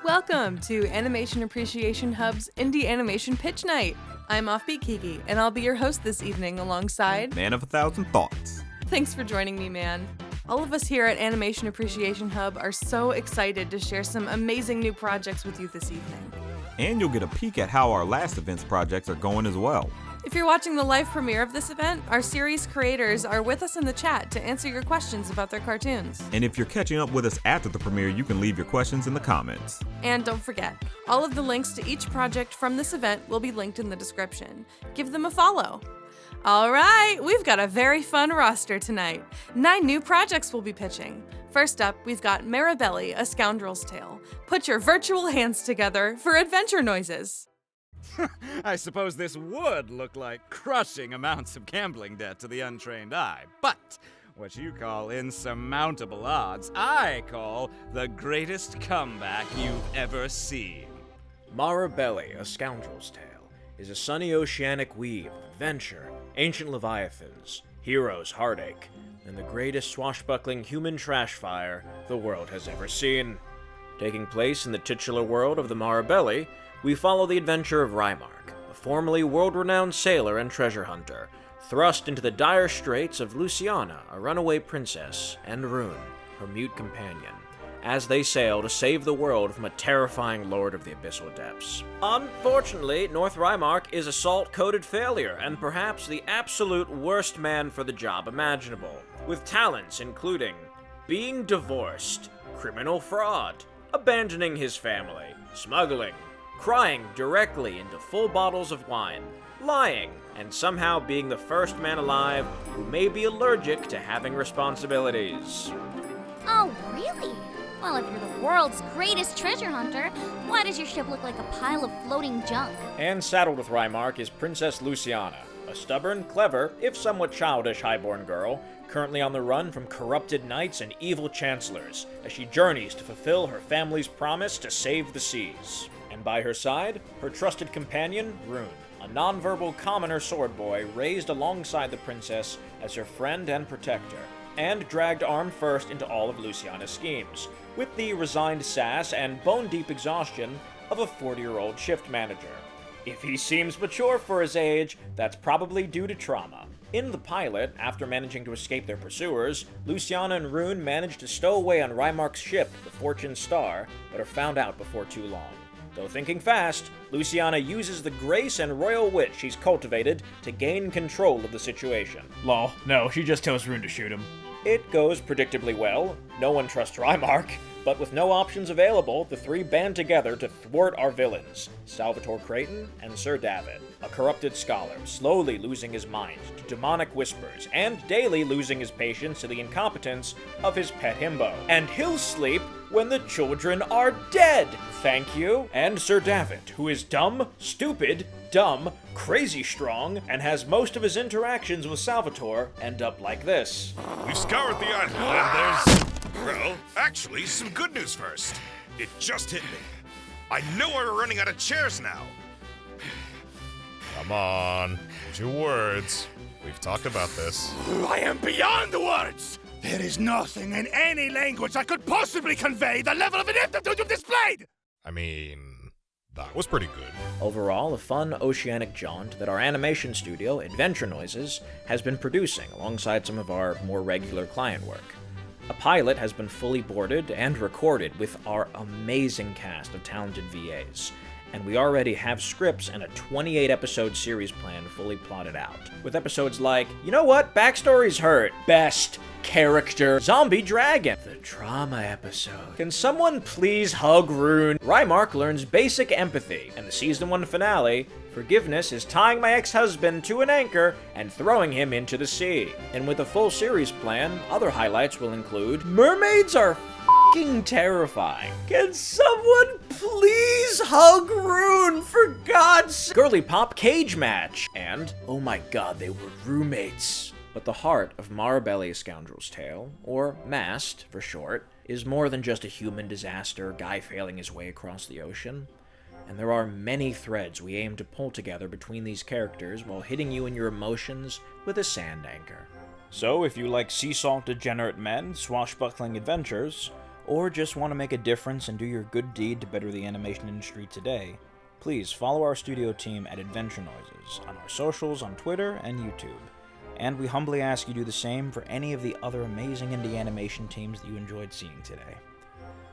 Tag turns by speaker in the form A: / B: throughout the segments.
A: Welcome to Animation Appreciation Hub's Indie Animation Pitch Night. I'm Offbeat Kiki, and I'll be your host this evening alongside
B: Man of 1,000 Thoughts.
A: Thanks for joining me, man. All of us here at Animation Appreciation Hub are so excited to share some amazing new projects with you this evening.
B: And you'll get a peek at how our last event's projects are going as well.
A: If you're watching the live premiere of this event, our series creators are with us in the chat to answer your questions about their cartoons.
B: And if you're catching up with us after the premiere, you can leave your questions in the comments.
A: And don't forget, all of the links to each project from this event will be linked in the description. Give them a follow. All right, we've got a very fun roster tonight. 9 new projects we'll be pitching. First up, we've got Marabelli, A Scoundrel's Tale. Put your virtual hands together for adventure noises.
C: I suppose this would look like crushing amounts of gambling debt to the untrained eye, but what you call insurmountable odds, I call the greatest comeback you've ever seen.
D: Marabelli, A Scoundrel's Tale, is a sunny oceanic weave of adventure, ancient leviathans, heroes' heartache, and the greatest swashbuckling human trash fire the world has ever seen. Taking place in the titular world of the Marabelli, we follow the adventure of Rymark, a formerly world-renowned sailor and treasure hunter, thrust into the dire straits of Luciana, a runaway princess, and Rune, her mute companion, as they sail to save the world from a terrifying lord of the abyssal depths. Unfortunately, North Rymark is a salt-coated failure, and perhaps the absolute worst man for the job imaginable, with talents including being divorced, criminal fraud, abandoning his family, smuggling, crying directly into full bottles of wine, lying, and somehow being the first man alive who may be allergic to having responsibilities.
E: Oh, really? Well, if you're the world's greatest treasure hunter, why does your ship look like a pile of floating junk?
D: And saddled with Rymark is Princess Luciana, a stubborn, clever, if somewhat childish highborn girl, currently on the run from corrupted knights and evil chancellors, as she journeys to fulfill her family's promise to save the seas. And by her side, her trusted companion, Rune, a nonverbal commoner sword boy raised alongside the princess as her friend and protector, and dragged arm first into all of Luciana's schemes, with the resigned sass and bone-deep exhaustion of a 40-year-old shift manager. If he seems mature for his age, that's probably due to trauma. In the pilot, after managing to escape their pursuers, Luciana and Rune manage to stow away on Rymark's ship, the Fortune Star, but are found out before too long. Though thinking fast, Luciana uses the grace and royal wit she's cultivated to gain control of the situation.
F: Lol, no, she just tells Rune to shoot him.
D: It goes predictably well. No one trusts Rymark, but with no options available, the three band together to thwart our villains, Salvatore Creighton and Sir David, a corrupted scholar, slowly losing his mind to demonic whispers, and daily losing his patience to the incompetence of his pet himbo. And he'll sleep when the children are dead, thank you. And Sir David, who is dumb, stupid, dumb, crazy strong, and has most of his interactions with Salvatore end up like this.
G: We've scoured the island, and there's... well, actually, some good news first. It just hit me. I know we're running out of chairs now.
H: Come on, use your words. We've talked about this.
G: I am beyond the words. There is nothing in any language that could possibly convey the level of ineptitude you've displayed.
H: I mean, that was pretty good.
D: Overall, a fun oceanic jaunt that our animation studio, Adventure Noises, has been producing alongside some of our more regular client work. A pilot has been fully boarded and recorded with our amazing cast of talented VAs, and we already have scripts and a 28-episode series plan fully plotted out. With episodes like, you know what, backstories hurt, best character, zombie dragon, the trauma episode. Can someone please hug Rune? Rymark learns basic empathy, and the season 1 finale, forgiveness is tying my ex-husband to an anchor and throwing him into the sea. And with a full series plan, other highlights will include mermaids are f***ing terrifying. Can someone please hug Rune, for God's sake? Girly pop cage match. And, oh my god, they were roommates. But the heart of Marabelli, A Scoundrel's Tale, or MAST for short, is more than just a human disaster, guy failing his way across the ocean. And there are many threads we aim to pull together between these characters while hitting you in your emotions with a sand anchor. So if you like sea salt degenerate men, swashbuckling adventures, or just want to make a difference and do your good deed to better the animation industry today, please follow our studio team at Adventure Noises on our socials on Twitter and YouTube. And we humbly ask you do the same for any of the other amazing indie animation teams that you enjoyed seeing today.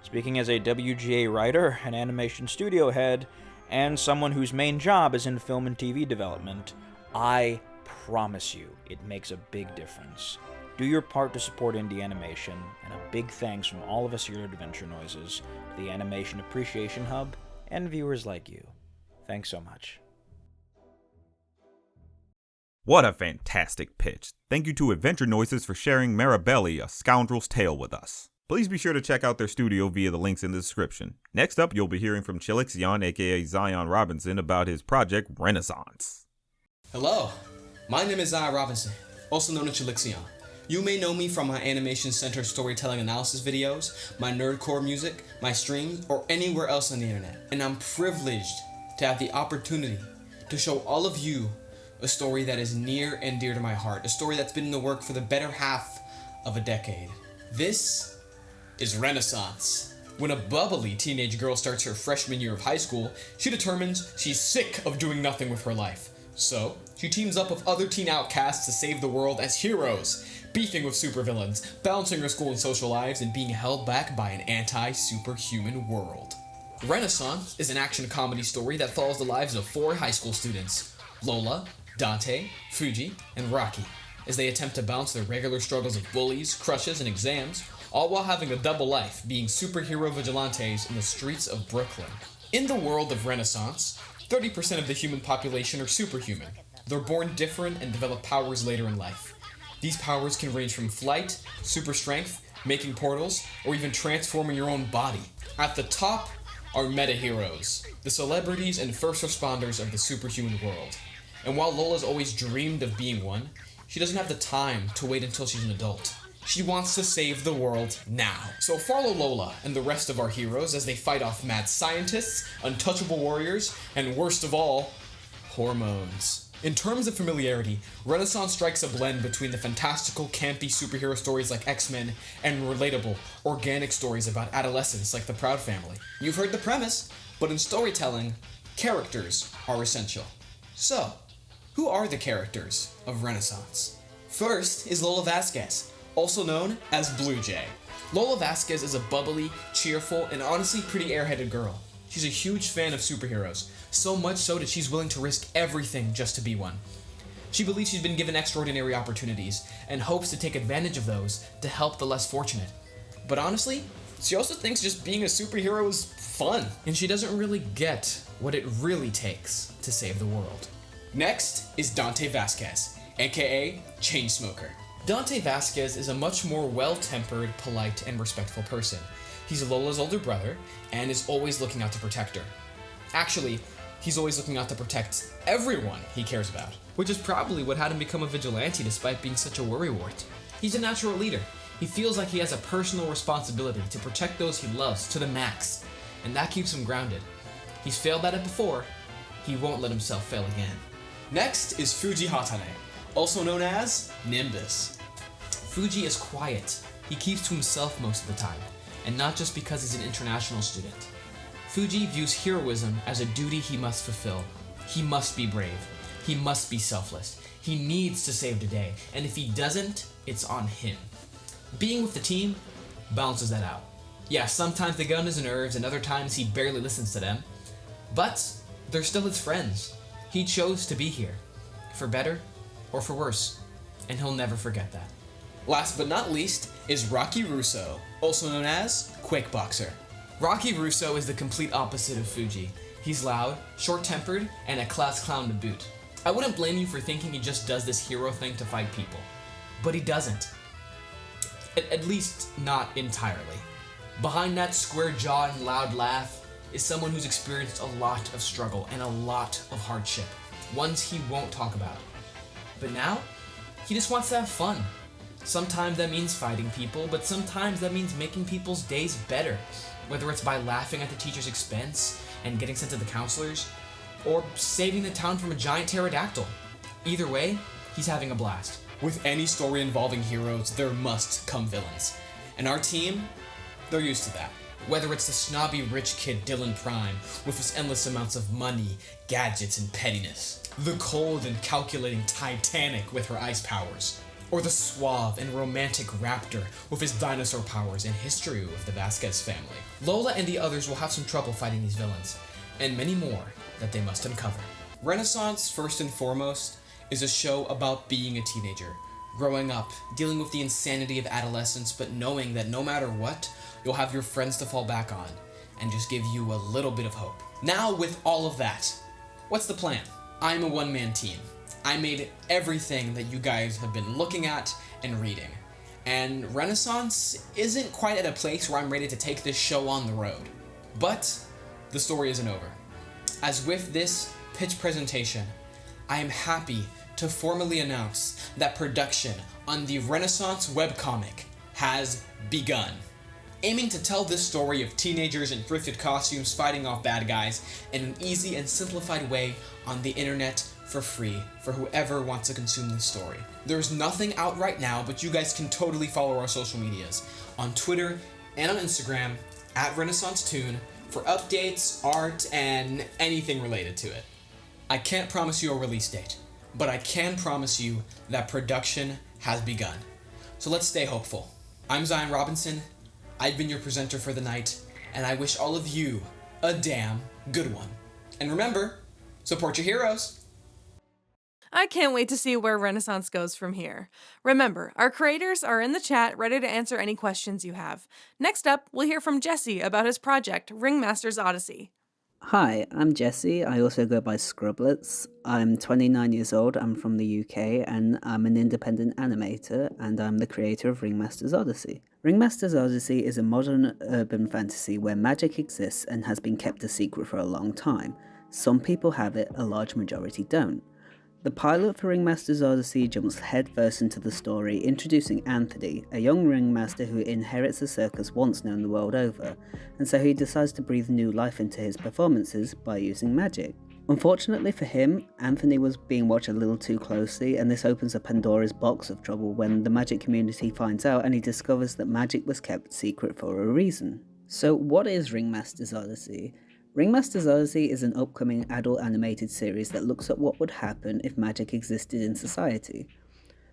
D: Speaking as a WGA writer, an animation studio head, and someone whose main job is in film and TV development, I promise you it makes a big difference. Do your part to support indie animation, and a big thanks from all of us here at Adventure Noises, to the Animation Appreciation Hub, and viewers like you. Thanks so much.
B: What a fantastic pitch. Thank you to Adventure Noises for sharing Marabelli, A Scoundrel's Tale with us. Please be sure to check out their studio via the links in the description. Next up, you'll be hearing from Chilixion, aka Zion Robinson, about his project Renaissance.
I: Hello, my name is Zion Robinson, also known as Chilixion. You may know me from my Animation Center storytelling analysis videos, my nerdcore music, my streams, or anywhere else on the internet. And I'm privileged to have the opportunity to show all of you a story that is near and dear to my heart, a story that's been in the work for the better half of a decade. This is Renaissance. When a bubbly teenage girl starts her freshman year of high school, she determines she's sick of doing nothing with her life. So, she teams up with other teen outcasts to save the world as heroes, beefing with supervillains, balancing her school and social lives, and being held back by an anti-superhuman world. Renaissance is an action comedy story that follows the lives of 4 high school students, Lola, Dante, Fuji, and Rocky, as they attempt to balance their regular struggles of bullies, crushes, and exams, all while having a double life, being superhero vigilantes in the streets of Brooklyn. In the world of Renaissance, 30% of the human population are superhuman. They're born different and develop powers later in life. These powers can range from flight, super strength, making portals, or even transforming your own body. At the top are meta-heroes, the celebrities and first responders of the superhuman world. And while Lola's always dreamed of being one, she doesn't have the time to wait until she's an adult. She wants to save the world now. So follow Lola and the rest of our heroes as they fight off mad scientists, untouchable warriors, and worst of all, hormones. In terms of familiarity, Renaissance strikes a blend between the fantastical, campy superhero stories like X-Men and relatable, organic stories about adolescence like The Proud Family. You've heard the premise, but in storytelling, characters are essential. So, who are the characters of Renaissance? First is Lola Vasquez, also known as Blue Jay. Lola Vasquez is a bubbly, cheerful, and honestly pretty airheaded girl. She's a huge fan of superheroes, so much so that she's willing to risk everything just to be one. She believes she's been given extraordinary opportunities, and hopes to take advantage of those to help the less fortunate. But honestly, she also thinks just being a superhero is fun, and she doesn't really get what it really takes to save the world. Next is Dante Vasquez, aka Chainsmoker. Dante Vasquez is a much more well-tempered, polite, and respectful person. He's Lola's older brother, and is always looking out to protect her. Actually, he's always looking out to protect everyone he cares about, which is probably what had him become a vigilante despite being such a worrywart. He's a natural leader. He feels like he has a personal responsibility to protect those he loves to the max, and that keeps him grounded. He's failed at it before, he won't let himself fail again. Next is Fuji Hatane, also known as Nimbus. Fuji is quiet. He keeps to himself most of the time, and not just because he's an international student. Fuji views heroism as a duty he must fulfill. He must be brave. He must be selfless. He needs to save the day, and if he doesn't, it's on him. Being with the team balances that out. Yeah, sometimes they get on his nerves, and other times he barely listens to them, but they're still his friends. He chose to be here, for better or for worse, and he'll never forget that. Last but not least is Rocky Russo, also known as Quakeboxer. Rocky Russo is the complete opposite of Fuji. He's loud, short-tempered, and a class clown to boot. I wouldn't blame you for thinking he just does this hero thing to fight people, but he doesn't. At least not entirely. Behind that square jaw and loud laugh is someone who's experienced a lot of struggle and a lot of hardship, ones he won't talk about. But now, he just wants to have fun. Sometimes that means fighting people, but sometimes that means making people's days better, whether it's by laughing at the teacher's expense and getting sent to the counselors, or saving the town from a giant pterodactyl. Either way, he's having a blast. With any story involving heroes, there must come villains. And our team, they're used to that. Whether it's the snobby rich kid Dylan Prime with his endless amounts of money, gadgets, and pettiness, the cold and calculating Titanic with her ice powers, or the suave and romantic Raptor with his dinosaur powers and history with the Vasquez family. Lola and the others will have some trouble fighting these villains, and many more that they must uncover. Renaissance, first and foremost, is a show about being a teenager, growing up, dealing with the insanity of adolescence, but knowing that no matter what, you'll have your friends to fall back on, and just give you a little bit of hope. Now, with all of that, what's the plan? I'm a one-man team. I made everything that you guys have been looking at and reading. And Renaissance isn't quite at a place where I'm ready to take this show on the road. But the story isn't over. As with this pitch presentation, I am happy to formally announce that production on the Renaissance webcomic has begun. Aiming to tell this story of teenagers in thrifted costumes fighting off bad guys in an easy and simplified way on the internet for free for whoever wants to consume this story. There's nothing out right now, but you guys can totally follow our social medias on Twitter and on Instagram at RenaissanceToon for updates, art, and anything related to it. I can't promise you a release date, but I can promise you that production has begun. So let's stay hopeful. I'm Zion Robinson. I've been your presenter for the night, and I wish all of you a damn good one. And remember, support your heroes.
A: I can't wait to see where Renaissance goes from here. Remember, our creators are in the chat ready to answer any questions you have. Next up, we'll hear from Jesse about his project, Ringmaster's Odyssey.
J: Hi, I'm Jesse. I also go by Scrublets. I'm 29 years old, I'm from the UK, and I'm an independent animator, and I'm the creator of Ringmaster's Odyssey. Ringmaster's Odyssey is a modern urban fantasy where magic exists and has been kept a secret for a long time. Some people have it, a large majority don't. The pilot for Ringmaster's Odyssey jumps headfirst into the story, introducing Anthony, a young ringmaster who inherits a circus once known the world over, and so he decides to breathe new life into his performances by using magic. Unfortunately for him, Anthony was being watched a little too closely, and this opens a Pandora's box of trouble when the magic community finds out and he discovers that magic was kept secret for a reason. So what is Ringmaster's Odyssey? Ringmaster's Odyssey is an upcoming adult animated series that looks at what would happen if magic existed in society.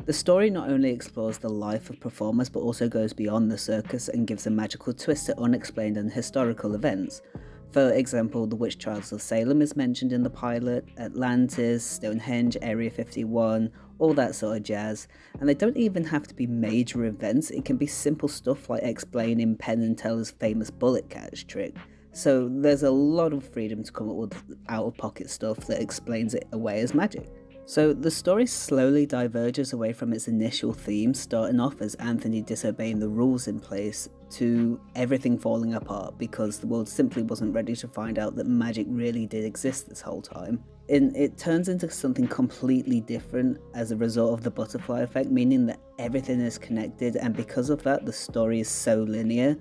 J: The story not only explores the life of performers but also goes beyond the circus and gives a magical twist to unexplained and historical events. For example, the witch trials of Salem is mentioned in the pilot, Atlantis, Stonehenge, Area 51, all that sort of jazz, and they don't even have to be major events, it can be simple stuff like explaining Penn and Teller's famous bullet catch trick. So there's a lot of freedom to come up with out-of-pocket stuff that explains it away as magic. So the story slowly diverges away from its initial theme, starting off as Anthony disobeying the rules in place, to everything falling apart because the world simply wasn't ready to find out that magic really did exist this whole time. And it turns into something completely different as a result of the butterfly effect, meaning that everything is connected, and because of that the story is so linear.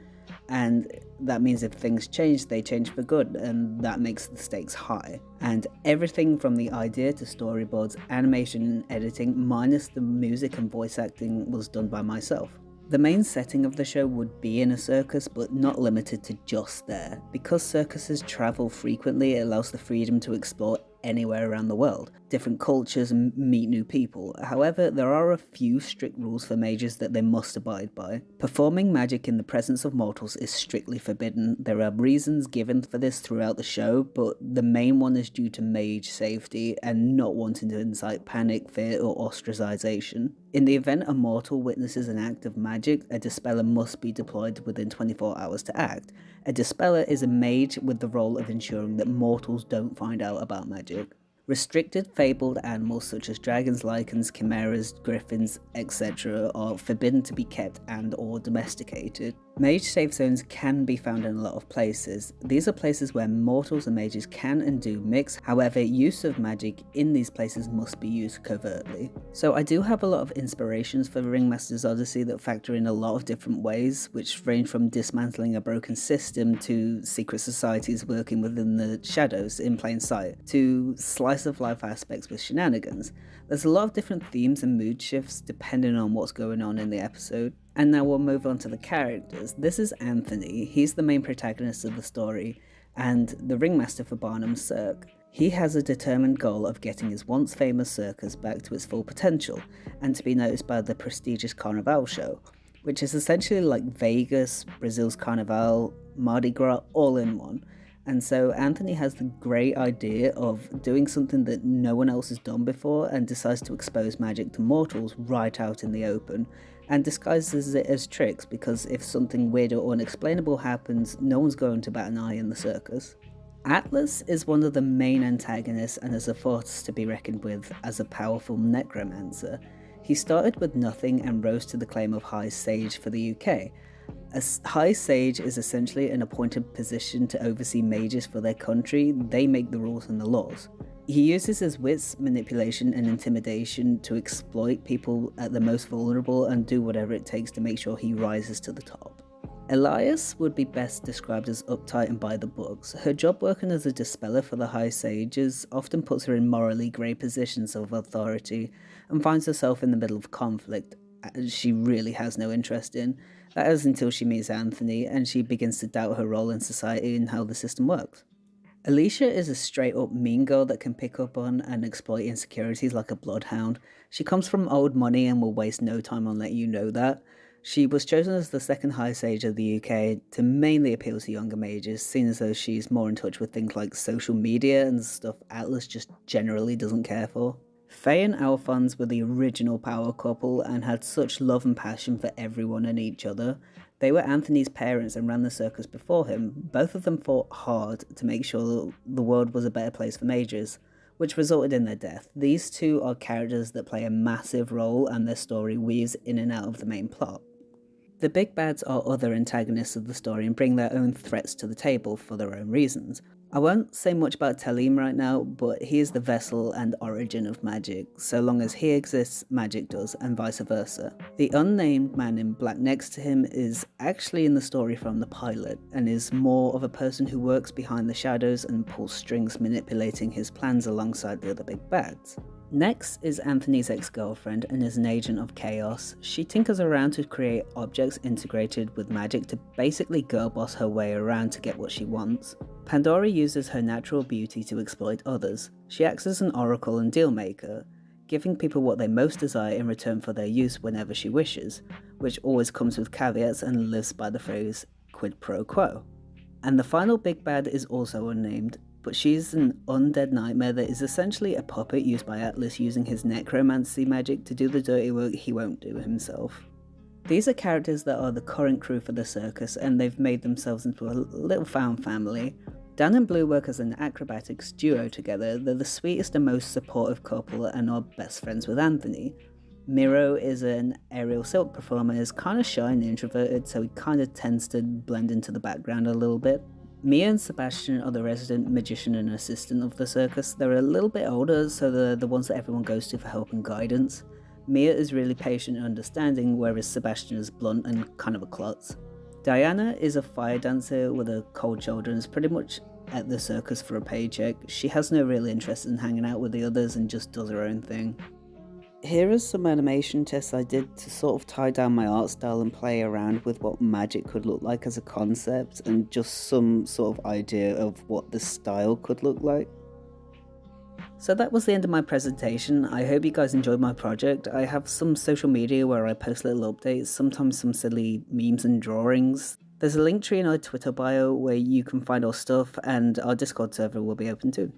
J: And that means if things change, they change for good, and that makes the stakes high. And everything from the idea to storyboards, animation and editing, minus the music and voice acting, was done by myself. The main setting of the show would be in a circus, but not limited to just there. Because circuses travel frequently, it allows the freedom to explore anywhere around the world, different cultures, and meet new people. However, there are a few strict rules for mages that they must abide by. Performing magic in the presence of mortals is strictly forbidden. There are reasons given for this throughout the show, but the main one is due to mage safety and not wanting to incite panic, fear, or ostracization. In the event a mortal witnesses an act of magic, a dispeller must be deployed within 24 hours to act. A dispeller is a mage with the role of ensuring that mortals don't find out about magic. Restricted fabled animals such as dragons, lycans, chimeras, griffins, etc. are forbidden to be kept and or domesticated. Mage safe zones can be found in a lot of places. These are places where mortals and mages can and do mix, however use of magic in these places must be used covertly. So I do have a lot of inspirations for Ringmaster's Odyssey that factor in a lot of different ways, which range from dismantling a broken system to secret societies working within the shadows in plain sight, to slice of life aspects with shenanigans. There's a lot of different themes and mood shifts depending on what's going on in the episode. And now we'll move on to the characters. This is Anthony. He's the main protagonist of the story and the ringmaster for Barnum's Cirque. He has a determined goal of getting his once famous circus back to its full potential and to be noticed by the prestigious Carnival show, which is essentially like Vegas, Brazil's Carnival, Mardi Gras, all in one. And so Anthony has the great idea of doing something that no one else has done before and decides to expose magic to mortals right out in the open, and disguises it as tricks because if something weird or unexplainable happens, no one's going to bat an eye in the circus. Atlas is one of the main antagonists and is a force to be reckoned with as a powerful necromancer. He started with nothing and rose to the claim of High Sage for the UK. A High Sage is essentially an appointed position to oversee mages for their country. They make the rules and the laws. He uses his wits, manipulation and intimidation to exploit people at the most vulnerable and do whatever it takes to make sure he rises to the top. Elias would be best described as uptight and by the books. Her job working as a dispeller for the High Sages often puts her in morally grey positions of authority and finds herself in the middle of conflict she really has no interest in. That is until she meets Anthony and she begins to doubt her role in society and how the system works. Alicia is a straight up mean girl that can pick up on and exploit insecurities like a bloodhound. She comes from old money and will waste no time on letting you know that. She was chosen as the second High Sage of the UK to mainly appeal to younger mages, seeing as though she's more in touch with things like social media and stuff Atlas just generally doesn't care for. Faye and Alphonse were the original power couple and had such love and passion for everyone and each other. They were Anthony's parents and ran the circus before him. Both of them fought hard to make sure the world was a better place for mages, which resulted in their death. These two are characters that play a massive role and their story weaves in and out of the main plot. The big bads are other antagonists of the story and bring their own threats to the table for their own reasons. I won't say much about Talim right now, but he is the vessel and origin of magic. So long as he exists, magic does, and vice versa. The unnamed man in black next to him is actually in the story from the pilot, and is more of a person who works behind the shadows and pulls strings manipulating his plans alongside the other big bads. Next is Anthony's ex-girlfriend and is an agent of chaos. She tinkers around to create objects integrated with magic to basically girl boss her way around to get what she wants. Pandora uses her natural beauty to exploit others. She acts as an oracle and deal maker, giving people what they most desire in return for their use whenever she wishes, which always comes with caveats and lives by the phrase quid pro quo. And the final big bad is also unnamed, but she's an undead nightmare that is essentially a puppet used by Atlas using his necromancy magic to do the dirty work he won't do himself. These are characters that are the current crew for the circus, and they've made themselves into a little found family. Dan and Blue work as an acrobatics duo together. They're the sweetest and most supportive couple and are best friends with Anthony. Miro is an aerial silk performer, is kind of shy and introverted, so he kind of tends to blend into the background a little bit. Mia and Sebastian are the resident magician and assistant of the circus. They're a little bit older, so they're the ones that everyone goes to for help and guidance. Mia is really patient and understanding, whereas Sebastian is blunt and kind of a klutz. Diana is a fire dancer with a cold shoulder and is pretty much at the circus for a paycheck. She has no real interest in hanging out with the others and just does her own thing. Here are some animation tests I did to sort of tie down my art style and play around with what magic could look like as a concept and just some sort of idea of what the style could look like. So that was the end of my presentation. I hope you guys enjoyed my project. I have some social media where I post little updates, sometimes some silly memes and drawings. There's a link tree in our Twitter bio where you can find our stuff, and our Discord server will be open too.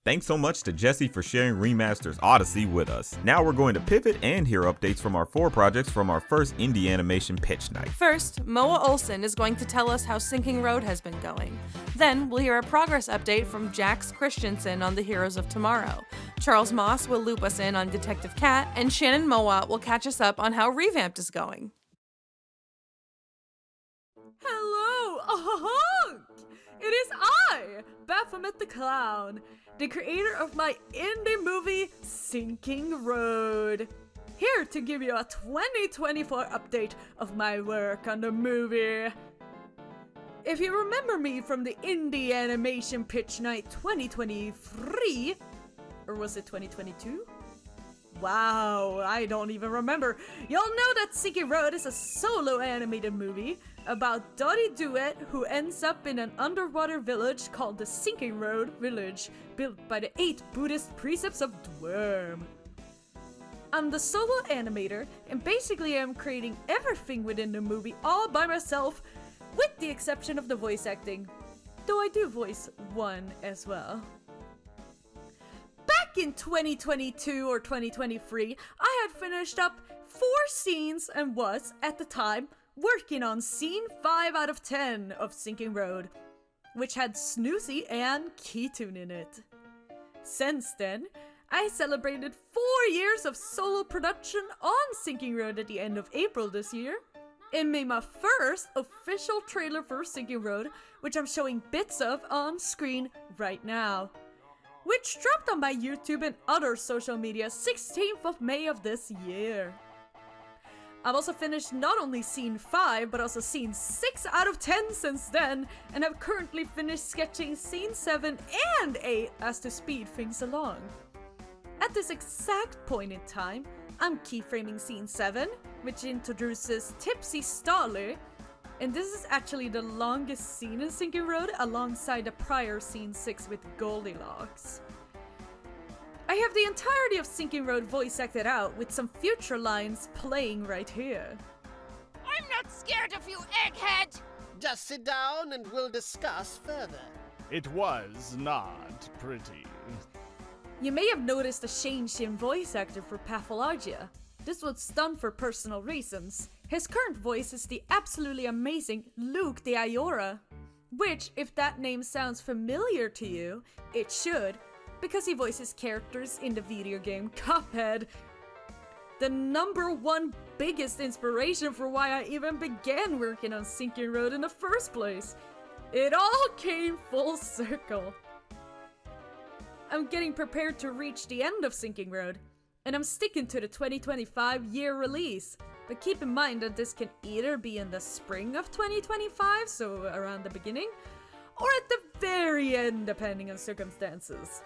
B: Thanks so much to Jesse for sharing Ringmaster's Odyssey with us. Now we're going to pivot and hear updates from our 4 projects from our first indie animation pitch night.
A: First, Moa Olsen is going to tell us how Sinking Road has been going. Then, we'll hear a progress update from Jax Christensen on The Heroes of Tomorrow. Charles Moss will loop us in on Detective Cat, and Shannon Moa will catch us up on how Revamped is going.
K: Hello! It is I, Baphomet the Clown, the creator of my indie movie, Sinking Road. Here to give you a 2024 update of my work on the movie. If you remember me from the Indie Animation Pitch Night 2023, or was it 2022? Wow, I don't even remember. Y'all know that Sinking Road is a solo animated movie about Dottie Duet who ends up in an underwater village called the Sinking Road Village, built by the 8 Buddhist precepts of Dwarm. I'm the solo animator, and basically I'm creating everything within the movie all by myself, with the exception of the voice acting, though I do voice one as well. Back in 2022 or 2023, I had finished up 4 scenes and was, at the time, working on scene 5 out of 10 of Sinking Road, which had Snoozy and Keytune in it. Since then, I celebrated 4 years of solo production on Sinking Road at the end of April this year, and made my first official trailer for Sinking Road, which I'm showing bits of on screen right now, which dropped on my YouTube and other social media 16th of May of this year. I've also finished not only scene 5, but also scene 6 out of 10 since then, and have currently finished sketching scene 7 and 8 as to speed things along. At this exact point in time, I'm keyframing scene 7, which introduces Tipsy Staller, and this is actually the longest scene in Sinking Road alongside the prior scene 6 with Goldilocks. I have the entirety of Sinking Road voice acted out with some future lines playing right here.
L: I'm not scared of you, egghead!
M: Just sit down and we'll discuss further.
F: It was not pretty.
K: You may have noticed a change in voice actor for Pathologia. This was done for personal reasons. His current voice is the absolutely amazing Luke de Iora, which, if that name sounds familiar to you, it should, because he voices characters in the video game Cuphead. The #1 biggest inspiration for why I even began working on Sinking Road in the first place. It all came full circle. I'm getting prepared to reach the end of Sinking Road, and I'm sticking to the 2025 year release. But keep in mind that this can either be in the spring of 2025, so around the beginning, or at the very end, depending on circumstances.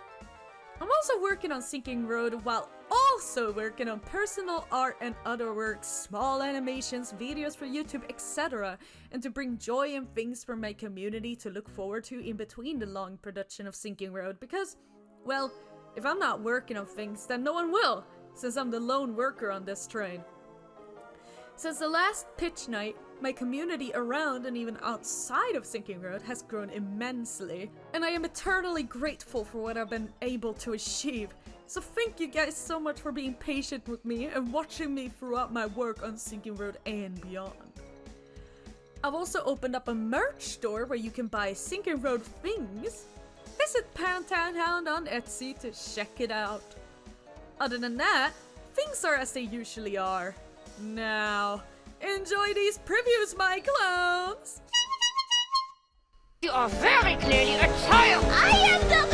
K: I'm also working on Sinking Road while also working on personal art and other work, small animations, videos for YouTube, etc. and to bring joy and things for my community to look forward to in between the long production of Sinking Road, because, well, if I'm not working on things, then no one will, since I'm the lone worker on this train. Since the last pitch night, my community around and even outside of Sinking Road has grown immensely, and I am eternally grateful for what I've been able to achieve. So thank you guys so much for being patient with me and watching me throughout my work on Sinking Road and beyond. I've also opened up a merch store where you can buy Sinking Road things. Visit Pantanhound on Etsy to check it out. Other than that, things are as they usually are. Now, enjoy these previews, my clones!
L: You are very clearly a child!
E: I am no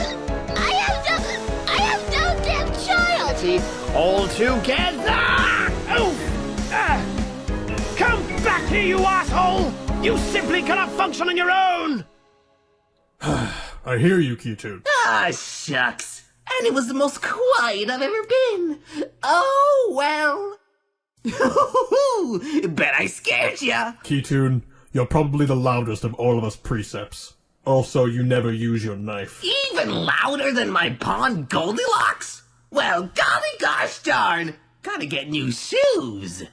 E: damn child!
N: All together! Oh! Come back here, you asshole! You simply cannot function on your own!
O: I hear you, Keytune.
P: Ah, shucks. And it was the most quiet I've ever been. Oh, well. Bet I scared ya!
O: Keytune, you're probably the loudest of all of us precepts. Also, you never use your knife.
P: Even louder than my pawn Goldilocks? Well, golly gosh darn. Gotta get new shoes.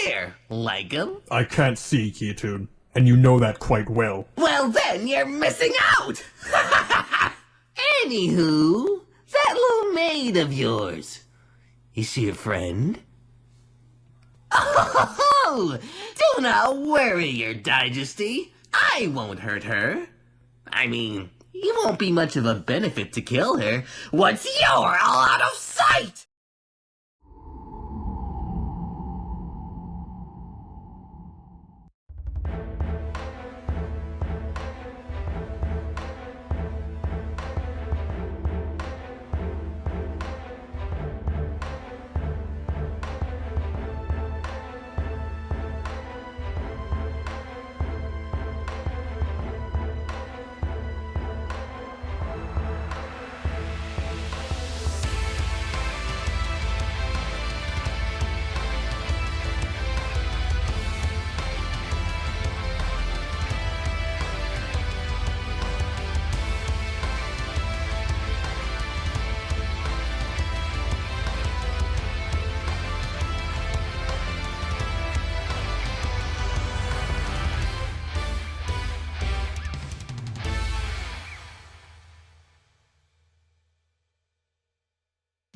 P: There, like 'em?
O: I can't see, Keytune, and you know that quite well.
P: Well, then you're missing out. Anywho, that little maid of yours, is she a friend? Oh, do not worry, your Digesty. I won't hurt her. I mean, it won't be much of a benefit to kill her once you're all out of sight!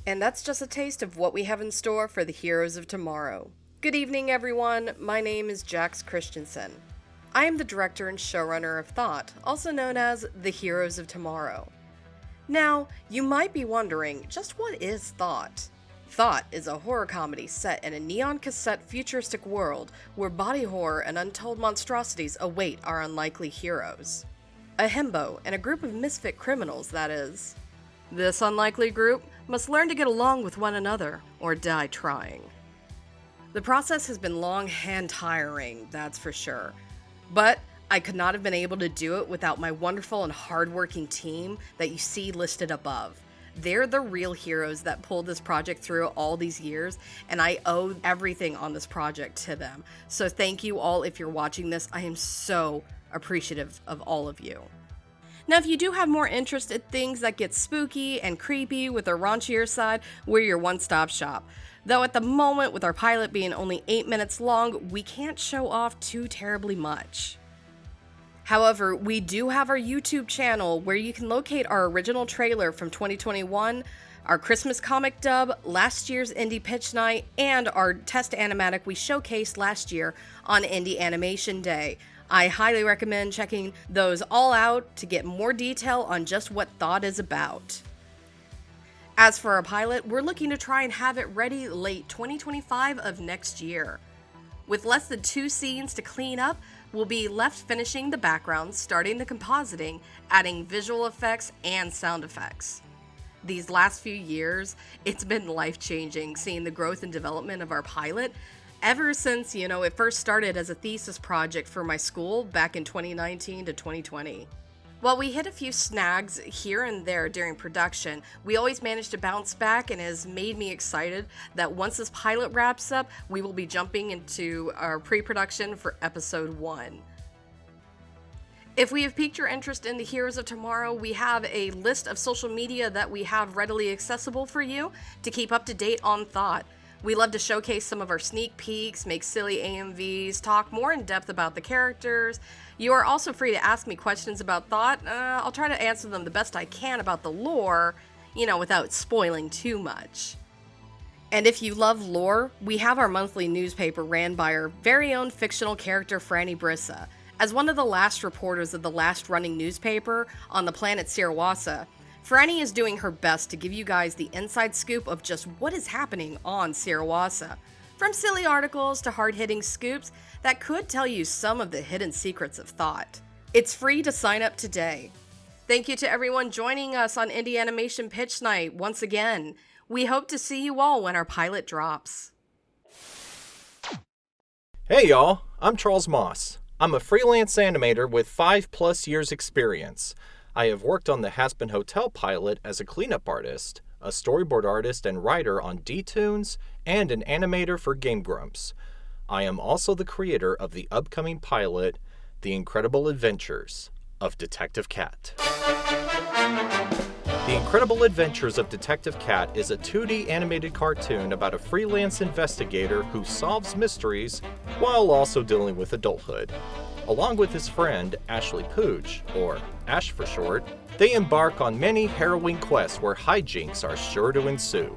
Q: And that's just a taste of what we have in store for the heroes of tomorrow. Good evening, everyone. My name is Jax Christensen. I am the director and showrunner of Thought, also known as The Heroes of Tomorrow. Now, you might be wondering, just what is Thought? Thought is a horror comedy set in a neon cassette futuristic world where body horror and untold monstrosities await our unlikely heroes. A himbo and a group of misfit criminals, that is. This unlikely group must learn to get along with one another, or die trying. The process has been long and tiring, that's for sure. But I could not have been able to do it without my wonderful and hardworking team that you see listed above. They're the real heroes that pulled this project through all these years, and I owe everything on this project to them. So thank you all if you're watching this. I am so appreciative of all of you. Now, if you do have more interest in things that get spooky and creepy with a raunchier side, we're your one-stop shop. Though at the moment, with our pilot being only 8 minutes long, we can't show off too terribly much. However, we do have our YouTube channel where you can locate our original trailer from 2021, our Christmas comic dub, last year's indie pitch night, and our test animatic we showcased last year on Indie Animation Day. I highly recommend checking those all out to get more detail on just what Thought is about. As for our pilot, we're looking to try and have it ready late 2025 of next year. With less than 2 scenes to clean up, we'll be left finishing the backgrounds, starting the compositing, adding visual effects and sound effects. These last few years, it's been life-changing seeing the growth and development of our pilot ever since, it first started as a thesis project for my school back in 2019 to 2020. While we hit a few snags here and there during production, we always managed to bounce back, and has made me excited that once this pilot wraps up, we will be jumping into our pre-production for episode 1. If we have piqued your interest in the Heroes of Tomorrow, we have a list of social media that we have readily accessible for you to keep up to date on Thought. We love to showcase some of our sneak peeks, make silly AMVs, talk more in depth about the characters. You are also free to ask me questions about Thought. I'll try to answer them the best I can about the lore, without spoiling too much. And if you love lore, we have our monthly newspaper ran by our very own fictional character Franny Brissa. As one of the last reporters of the last running newspaper on the planet Sirawasa, Franny is doing her best to give you guys the inside scoop of just what is happening on Sirawasa. From silly articles to hard-hitting scoops that could tell you some of the hidden secrets of Thought. It's free to sign up today. Thank you to everyone joining us on Indie Animation Pitch Night once again. We hope to see you all when our pilot drops.
R: Hey y'all, I'm Charles Moss. I'm a freelance animator with 5+ years experience. I have worked on the Haspin Hotel pilot as a cleanup artist, a storyboard artist and writer on D-Tunes, and an animator for Game Grumps. I am also the creator of the upcoming pilot, The Incredible Adventures of Detective Cat. The Incredible Adventures of Detective Cat is a 2D animated cartoon about a freelance investigator who solves mysteries while also dealing with adulthood. Along with his friend, Ashley Pooch, or Ash for short, they embark on many harrowing quests where hijinks are sure to ensue.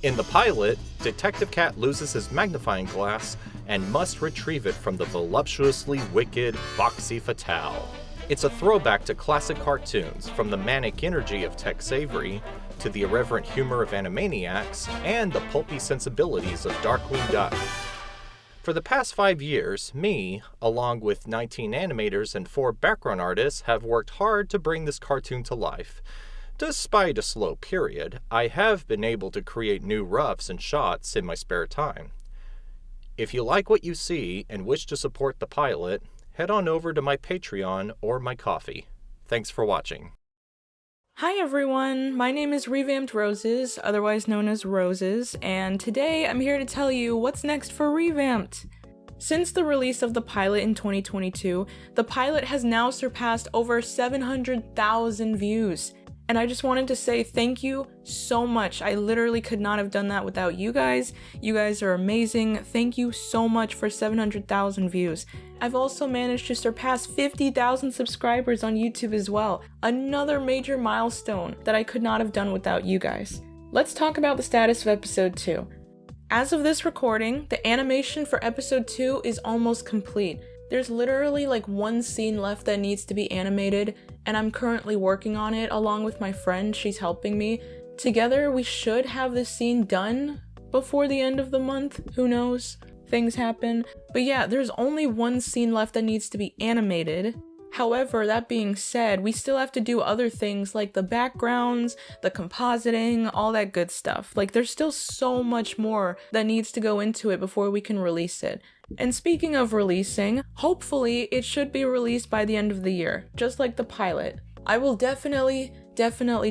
R: In the pilot, Detective Cat loses his magnifying glass and must retrieve it from the voluptuously wicked Foxy Fatale. It's a throwback to classic cartoons, from the manic energy of Tex Avery to the irreverent humor of Animaniacs and the pulpy sensibilities of Darkwing Duck. For the past 5 years, me, along with 19 animators and 4 background artists, have worked hard to bring this cartoon to life. Despite a slow period, I have been able to create new roughs and shots in my spare time. If you like what you see and wish to support the pilot, head on over to my Patreon or my Ko-fi. Thanks for watching.
S: Hi everyone, my name is Revamped Roses, otherwise known as Roses, and today I'm here to tell you what's next for Revamped. Since the release of the pilot in 2022, the pilot has now surpassed over 700,000 views. And I just wanted to say thank you so much. I literally could not have done that without you guys. You guys are amazing. Thank you so much for 700,000 views. I've also managed to surpass 50,000 subscribers on YouTube as well. Another major milestone that I could not have done without you guys. let's talk about the status of episode 2. As of this recording, the animation for episode 2 is almost complete. There's literally like one scene left that needs to be animated, and I'm currently working on it along with my friend. She's helping me. Together, we should have this scene done before the end of the month. Who knows? Things happen. But yeah, there's only one scene left that needs to be animated. However, that being said, we still have to do other things like the backgrounds, the compositing, all that good stuff. Like, there's still so much more that needs to go into it before we can release it. And speaking of releasing, hopefully it should be released by the end of the year, just like the pilot. I will definitely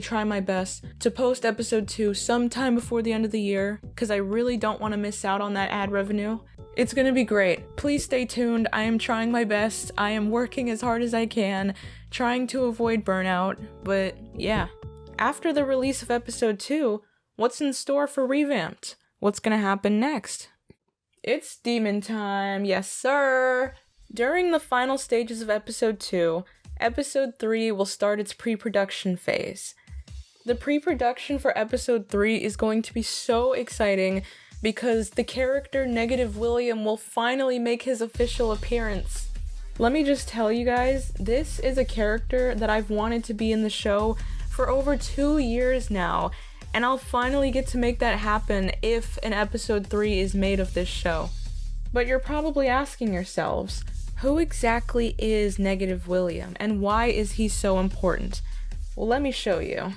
S: try my best to post episode 2 sometime before the end of the year, because I really don't want to miss out on that ad revenue. It's gonna be great. Please stay tuned. I am trying my best. I am working as hard as I can, trying to avoid burnout, but yeah. After the release of episode 2, what's in store for Revamped? What's gonna happen next? It's demon time, yes sir! During the final stages of episode 2, episode 3 will start its pre-production phase. The pre-production for episode 3 is going to be so exciting because the character Negative William will finally make his official appearance. Let me just tell you guys, this is a character that I've wanted to be in the show for over 2 years now, and I'll finally get to make that happen if an episode 3 is made of this show. But you're probably asking yourselves, who exactly is Negative William, and why is he so important? Well, let me show you.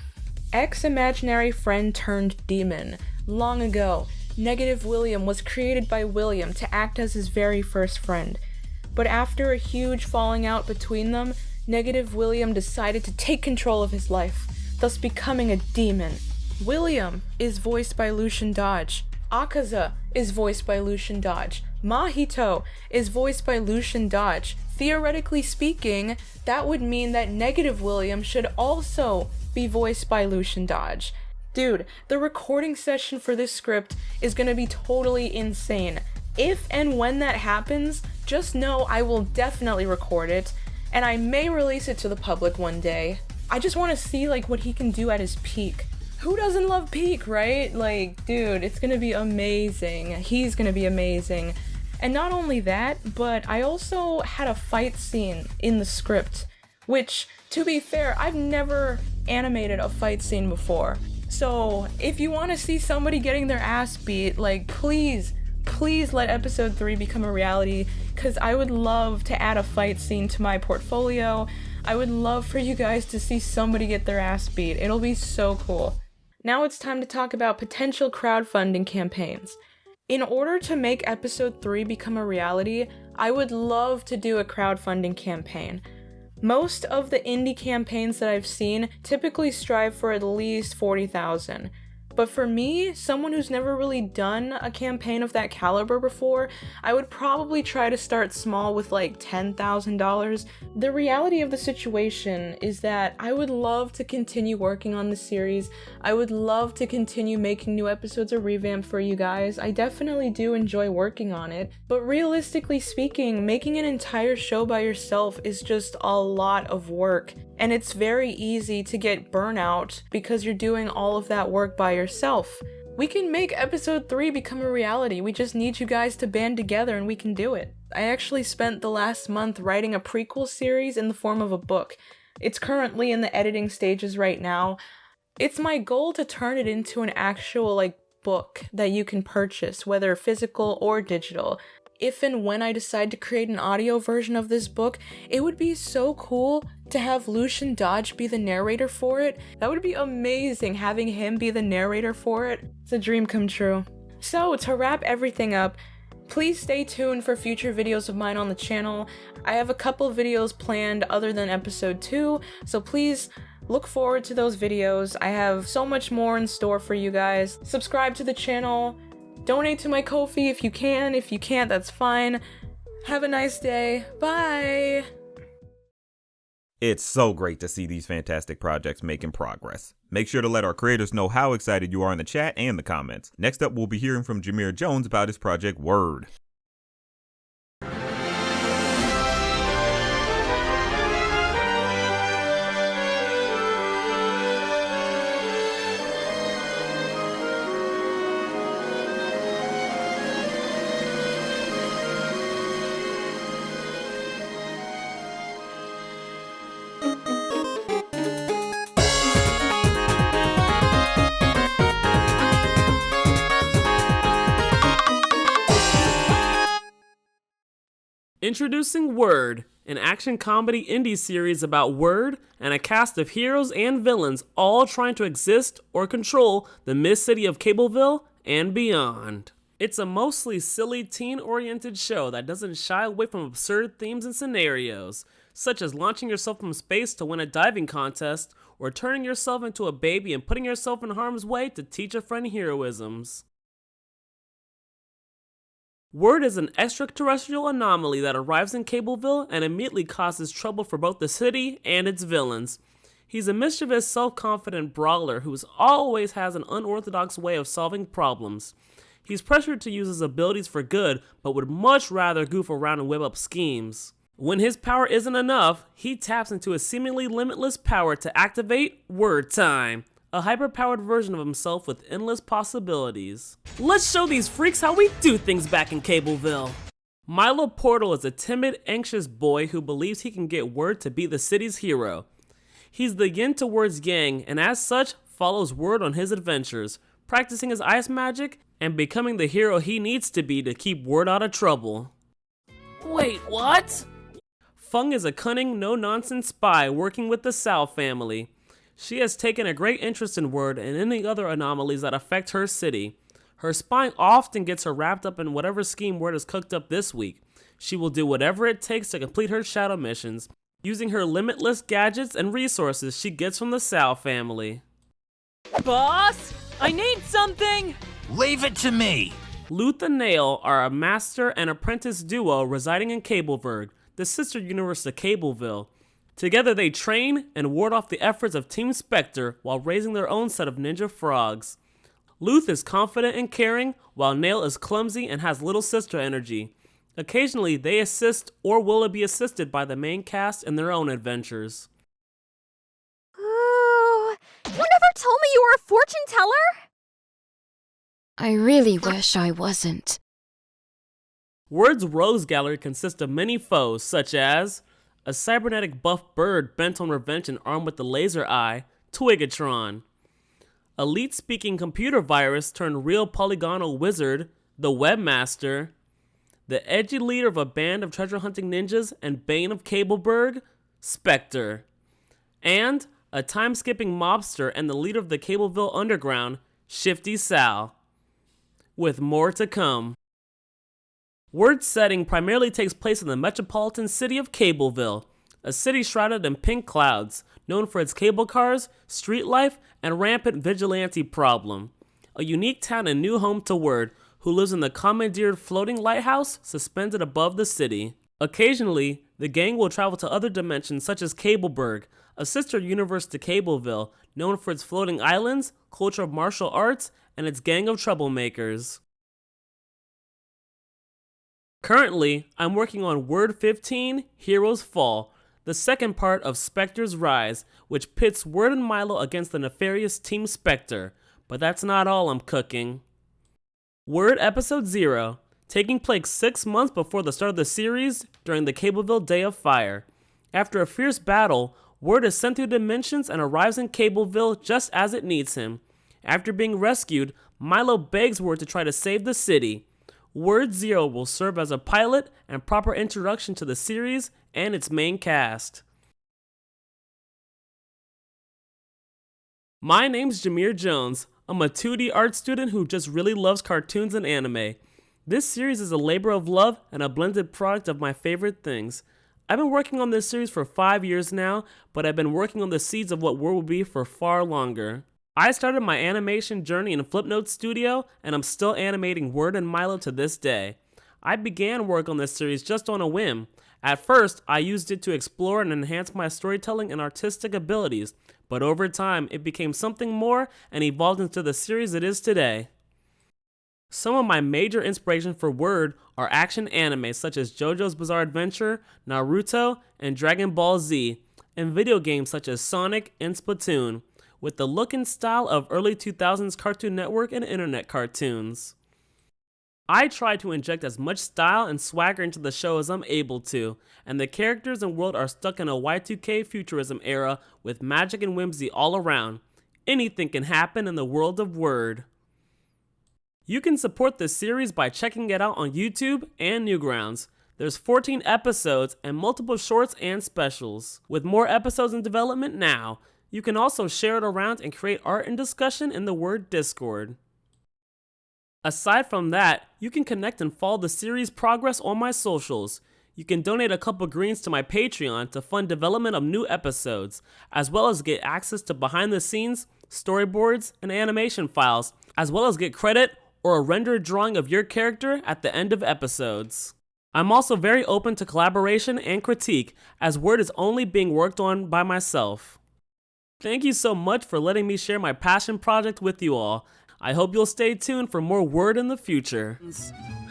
S: Ex-imaginary friend turned demon. Long ago, Negative William was created by William to act as his very first friend. But after a huge falling out between them, Negative William decided to take control of his life, thus becoming a demon. William is voiced by Lucian Dodge. Akaza is voiced by Lucian Dodge. Mahito is voiced by Lucian Dodge. Theoretically speaking, that would mean that Negative William should also be voiced by Lucian Dodge. Dude, the recording session for this script is gonna be totally insane. If and when that happens, just know I will definitely record it, and I may release it to the public one day. I just want to see like what he can do at his peak. Who doesn't love peak, right? Like, dude, it's gonna be amazing. He's gonna be amazing. And not only that, but I also had a fight scene in the script, which, to be fair, I've never animated a fight scene before. So, if you want to see somebody getting their ass beat, like, please let episode 3 become a reality, because I would love to add a fight scene to my portfolio. I would love for you guys to see somebody get their ass beat. It'll be so cool. Now it's time to talk about potential crowdfunding campaigns. In order to make episode 3 become a reality, I would love to do a crowdfunding campaign. Most of the indie campaigns that I've seen typically strive for at least 40,000. But for me, someone who's never really done a campaign of that caliber before, I would probably try to start small with like $10,000. The reality of the situation is that I would love to continue working on the series. I would love to continue making new episodes of Revamped for you guys. I definitely do enjoy working on it. But realistically speaking, making an entire show by yourself is just a lot of work. And it's very easy to get burnout because you're doing all of that work by yourself. We can make episode 3 become a reality. We just need you guys to band together and we can do it. I actually spent the last month writing a prequel series in the form of a book. It's currently in the editing stages right now. It's my goal to turn it into an actual book that you can purchase, whether physical or digital. If and when I decide to create an audio version of this book, it would be so cool to have Lucian Dodge be the narrator for it. That would be amazing, having him be the narrator for it. It's a dream come true. So, to wrap everything up, please stay tuned for future videos of mine on the channel. I have a couple videos planned other than episode 2, so please look forward to those videos. I have so much more in store for you guys. Subscribe to the channel. Donate to my Ko-fi if you can. If you can't, that's fine. Have a nice day. Bye!
B: It's so great to see these fantastic projects making progress. Make sure to let our creators know how excited you are in the chat and the comments. Next up, we'll be hearing from Jameer Jones about his project Word.
T: Introducing Word, an action comedy indie series about Word and a cast of heroes and villains all trying to exist or control the mist city of Cableville and beyond. It's a mostly silly teen-oriented show that doesn't shy away from absurd themes and scenarios, such as launching yourself from space to win a diving contest, or turning yourself into a baby and putting yourself in harm's way to teach a friend heroisms. Word is an extraterrestrial anomaly that arrives in Cableville and immediately causes trouble for both the city and its villains. He's a mischievous, self-confident brawler who always has an unorthodox way of solving problems. He's pressured to use his abilities for good, but would much rather goof around and whip up schemes. When his power isn't enough, he taps into a seemingly limitless power to activate Word Time, a hyper-powered version of himself with endless possibilities. Let's show these freaks how we do things back in Cableville. Milo Portal is a timid, anxious boy who believes he can get Word to be the city's hero. He's the yin to Word's yang, and as such, follows Word on his adventures, practicing his ice magic and becoming the hero he needs to be to keep Word out of trouble. Wait, what? Fung is a cunning, no-nonsense spy working with the Sao family. She has taken a great interest in Word and any other anomalies that affect her city. Her spying often gets her wrapped up in whatever scheme Word has cooked up this week. She will do whatever it takes to complete her shadow missions, using her limitless gadgets and resources she gets from the Sao family.
K: Boss, I need something!
N: Leave it to me!
T: Luth and Nail are a master and apprentice duo residing in Cableburg, the sister universe to Cableville. Together they train and ward off the efforts of Team Spectre while raising their own set of ninja frogs. Luth is confident and caring, while Nail is clumsy and has little sister energy. Occasionally they assist or will be assisted by the main cast in their own adventures.
E: Oh, you never told me you were a fortune teller?
U: I really wish I wasn't.
T: Word's Rogues Gallery consists of many foes, such as a cybernetic buff bird bent on revenge and armed with the laser eye, Twigatron. A leet-speaking computer virus turned real polygonal wizard, the Webmaster. The edgy leader of a band of treasure-hunting ninjas and bane of Cableburg, Spectre. And a time-skipping mobster and the leader of the Cableville Underground, Shifty Sal. With more to come. Word's setting primarily takes place in the metropolitan city of Cableville, a city shrouded in pink clouds, known for its cable cars, street life, and rampant vigilante problem. A unique town and new home to Word, who lives in the commandeered floating lighthouse suspended above the city. Occasionally, the gang will travel to other dimensions such as Cableburg, a sister universe to Cableville, known for its floating islands, culture of martial arts, and its gang of troublemakers. Currently, I'm working on Word 15, Heroes Fall, the second part of Spectre's Rise, which pits Word and Milo against the nefarious Team Spectre, but that's not all I'm cooking. Word Episode 0, taking place 6 months before the start of the series during the Cableville Day of Fire. After a fierce battle, Word is sent through dimensions and arrives in Cableville just as it needs him. After being rescued, Milo begs Word to try to save the city. Word 0 will serve as a pilot and proper introduction to the series and its main cast. My name's Jameer Jones. I'm a 2D art student who just really loves cartoons and anime. This series is a labor of love and a blended product of my favorite things. I've been working on this series for 5 years now, but I've been working on the seeds of what Word will be for far longer. I started my animation journey in Flipnote Studio, and I'm still animating Word and Milo to this day. I began work on this series just on a whim. At first, I used it to explore and enhance my storytelling and artistic abilities, but over time, it became something more and evolved into the series it is today. Some of my major inspiration for Word are action anime such as JoJo's Bizarre Adventure, Naruto, and Dragon Ball Z, and video games such as Sonic and Splatoon, with the look and style of early 2000s Cartoon Network and internet cartoons. I try to inject as much style and swagger into the show as I'm able to, and the characters and world are stuck in a Y2K futurism era with magic and whimsy all around. Anything can happen in the world of Word. You can support this series by checking it out on YouTube and Newgrounds. There's 14 episodes and multiple shorts and specials, with more episodes in development now. You can also share it around and create art and discussion in the Word Discord. Aside from that, you can connect and follow the series' progress on my socials. You can donate a couple greens to my Patreon to fund development of new episodes, as well as get access to behind the scenes, storyboards, and animation files, as well as get credit or a rendered drawing of your character at the end of episodes. I'm also very open to collaboration and critique, as Word is only being worked on by myself. Thank you so much for letting me share my passion project with you all. I hope you'll stay tuned for more Word in the future.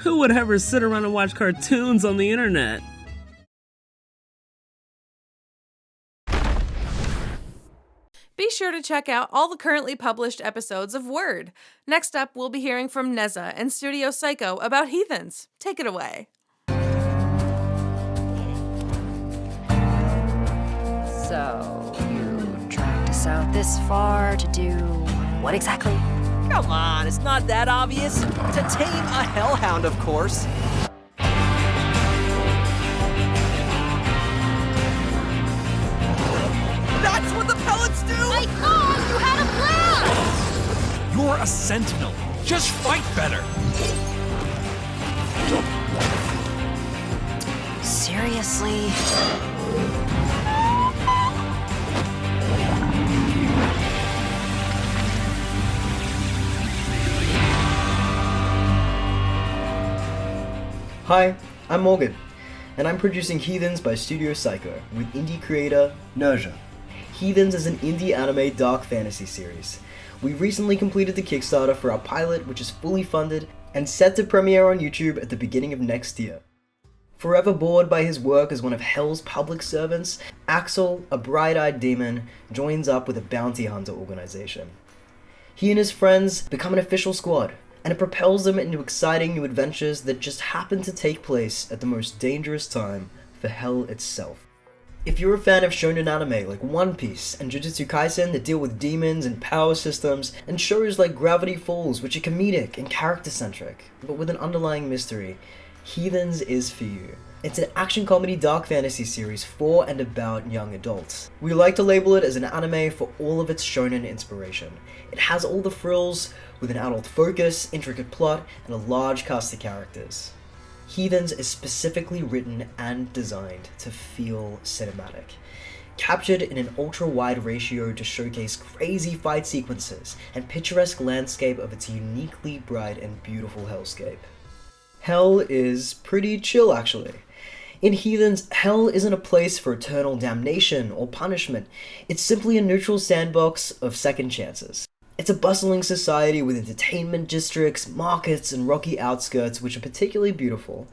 T: Who would ever sit around and watch cartoons on the internet?
A: Be sure to check out all the currently published episodes of Word. Next up, we'll be hearing from Neza and Studio Psycho about Heathens. Take it away.
C: So, you dragged us out this far to do what exactly?
V: Come on, it's not that obvious. To tame a hellhound, of course. That's what the pellets do!
E: I thought you had a plan!
W: You're a sentinel. Just fight better.
C: Seriously?
X: Hi, I'm Morgan, and I'm producing Heathens by Studio Psycho with indie creator Nerja. Heathens is an indie anime dark fantasy series. We recently completed the Kickstarter for our pilot, which is fully funded and set to premiere on YouTube at the beginning of next year. Forever bored by his work as one of Hell's public servants, Axel, a bright-eyed demon, joins up with a bounty hunter organization. He and his friends become an official squad, and it propels them into exciting new adventures that just happen to take place at the most dangerous time for Hell itself. If you're a fan of shonen anime like One Piece and Jujutsu Kaisen that deal with demons and power systems, and shows like Gravity Falls which are comedic and character-centric, but with an underlying mystery, Heathens is for you. It's an action comedy dark fantasy series for and about young adults. We like to label it as an anime for all of its shonen inspiration. It has all the frills, with an adult focus, intricate plot, and a large cast of characters. Heathens is specifically written and designed to feel cinematic, captured in an ultra-wide ratio to showcase crazy fight sequences and picturesque landscape of its uniquely bright and beautiful hellscape. Hell is pretty chill, actually. In Heathens, Hell isn't a place for eternal damnation or punishment. It's simply a neutral sandbox of second chances. It's a bustling society with entertainment districts, markets, and rocky outskirts which are particularly beautiful.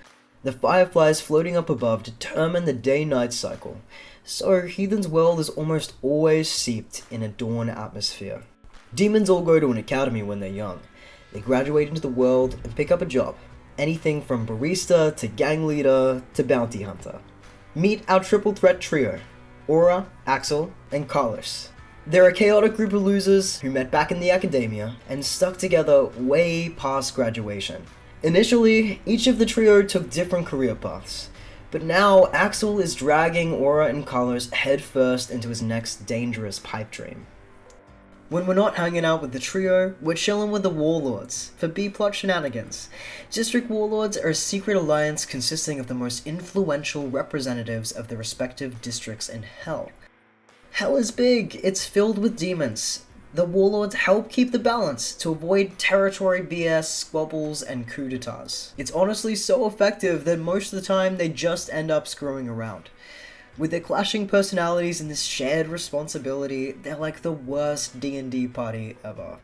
X: The fireflies floating up above determine the day-night cycle, so Heathen's world is almost always steeped in a dawn atmosphere. Demons all go to an academy when they're young. They graduate into the world and pick up a job. Anything from barista to gang leader to bounty hunter. Meet our triple threat trio, Aura, Axel, and Carlos. They're a chaotic group of losers who met back in the academia and stuck together way past graduation. Initially, each of the trio took different career paths, but now Axel is dragging Aura and Carlos headfirst into his next dangerous pipe dream. When we're not hanging out with the trio, we're chilling with the Warlords for B-plot shenanigans. District Warlords are a secret alliance consisting of the most influential representatives of the respective districts in Hell. Hell is big, it's filled with demons. The Warlords help keep the balance to avoid territory BS, squabbles, and coups d'etats. It's honestly so effective that most of the time they just end up screwing around. With their clashing personalities and this shared responsibility, they're like the worst D&D party ever.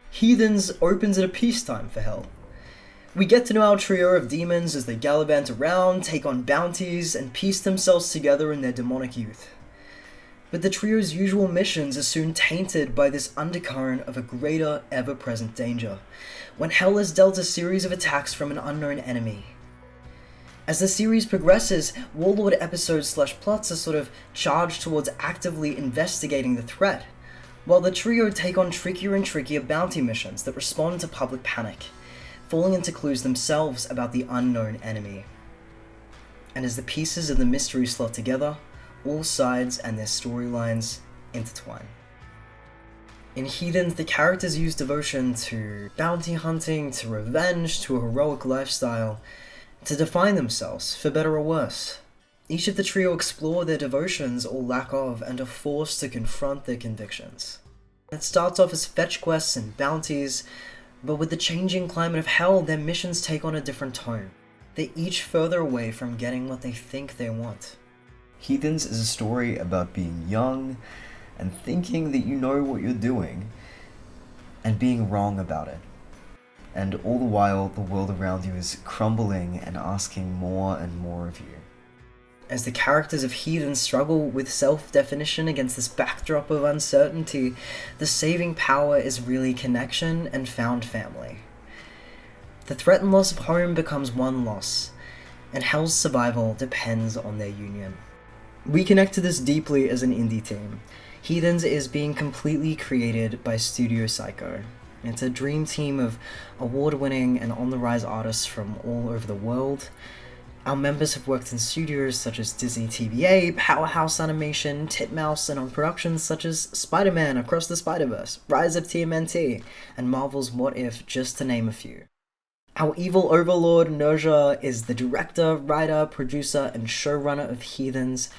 X: Heathens opens at a peacetime for Hell. We get to know our trio of demons as they gallivant around, take on bounties, and piece themselves together in their demonic youth. But the trio's usual missions are soon tainted by this undercurrent of a greater, ever-present danger, when Hell is dealt a series of attacks from an unknown enemy. As the series progresses, Warlord episodes/plots are sort of charged towards actively investigating the threat, while the trio take on trickier and trickier bounty missions that respond to public panic, falling into clues themselves about the unknown enemy. And as the pieces of the mystery slot together, all sides and their storylines intertwine. In Heathens, the characters use devotion to bounty hunting, to revenge, to a heroic lifestyle, to define themselves, for better or worse. Each of the trio explore their devotions or lack of, and are forced to confront their convictions. It starts off as fetch quests and bounties, but with the changing climate of hell, their missions take on a different tone. They're each further away from getting what they think they want. Heathens is a story about being young and thinking that you know what you're doing, and being wrong about it. And all the while, the world around you is crumbling and asking more and more of you. As the characters of Heathens struggle with self-definition against this backdrop of uncertainty, the saving power is really connection and found family. The threat and loss of home becomes one loss, and Hell's survival depends on their union. We connect to this deeply as an indie team. Heathens is being completely created by Studio Psycho. It's a dream team of award-winning and on-the-rise artists from all over the world. Our members have worked in studios such as Disney TVA, Powerhouse Animation, Titmouse, and on productions such as Spider-Man Across the Spider-Verse, Rise of TMNT, and Marvel's What If, just to name a few. Our evil overlord, Noja, is the director, writer, producer, and showrunner of Heathens.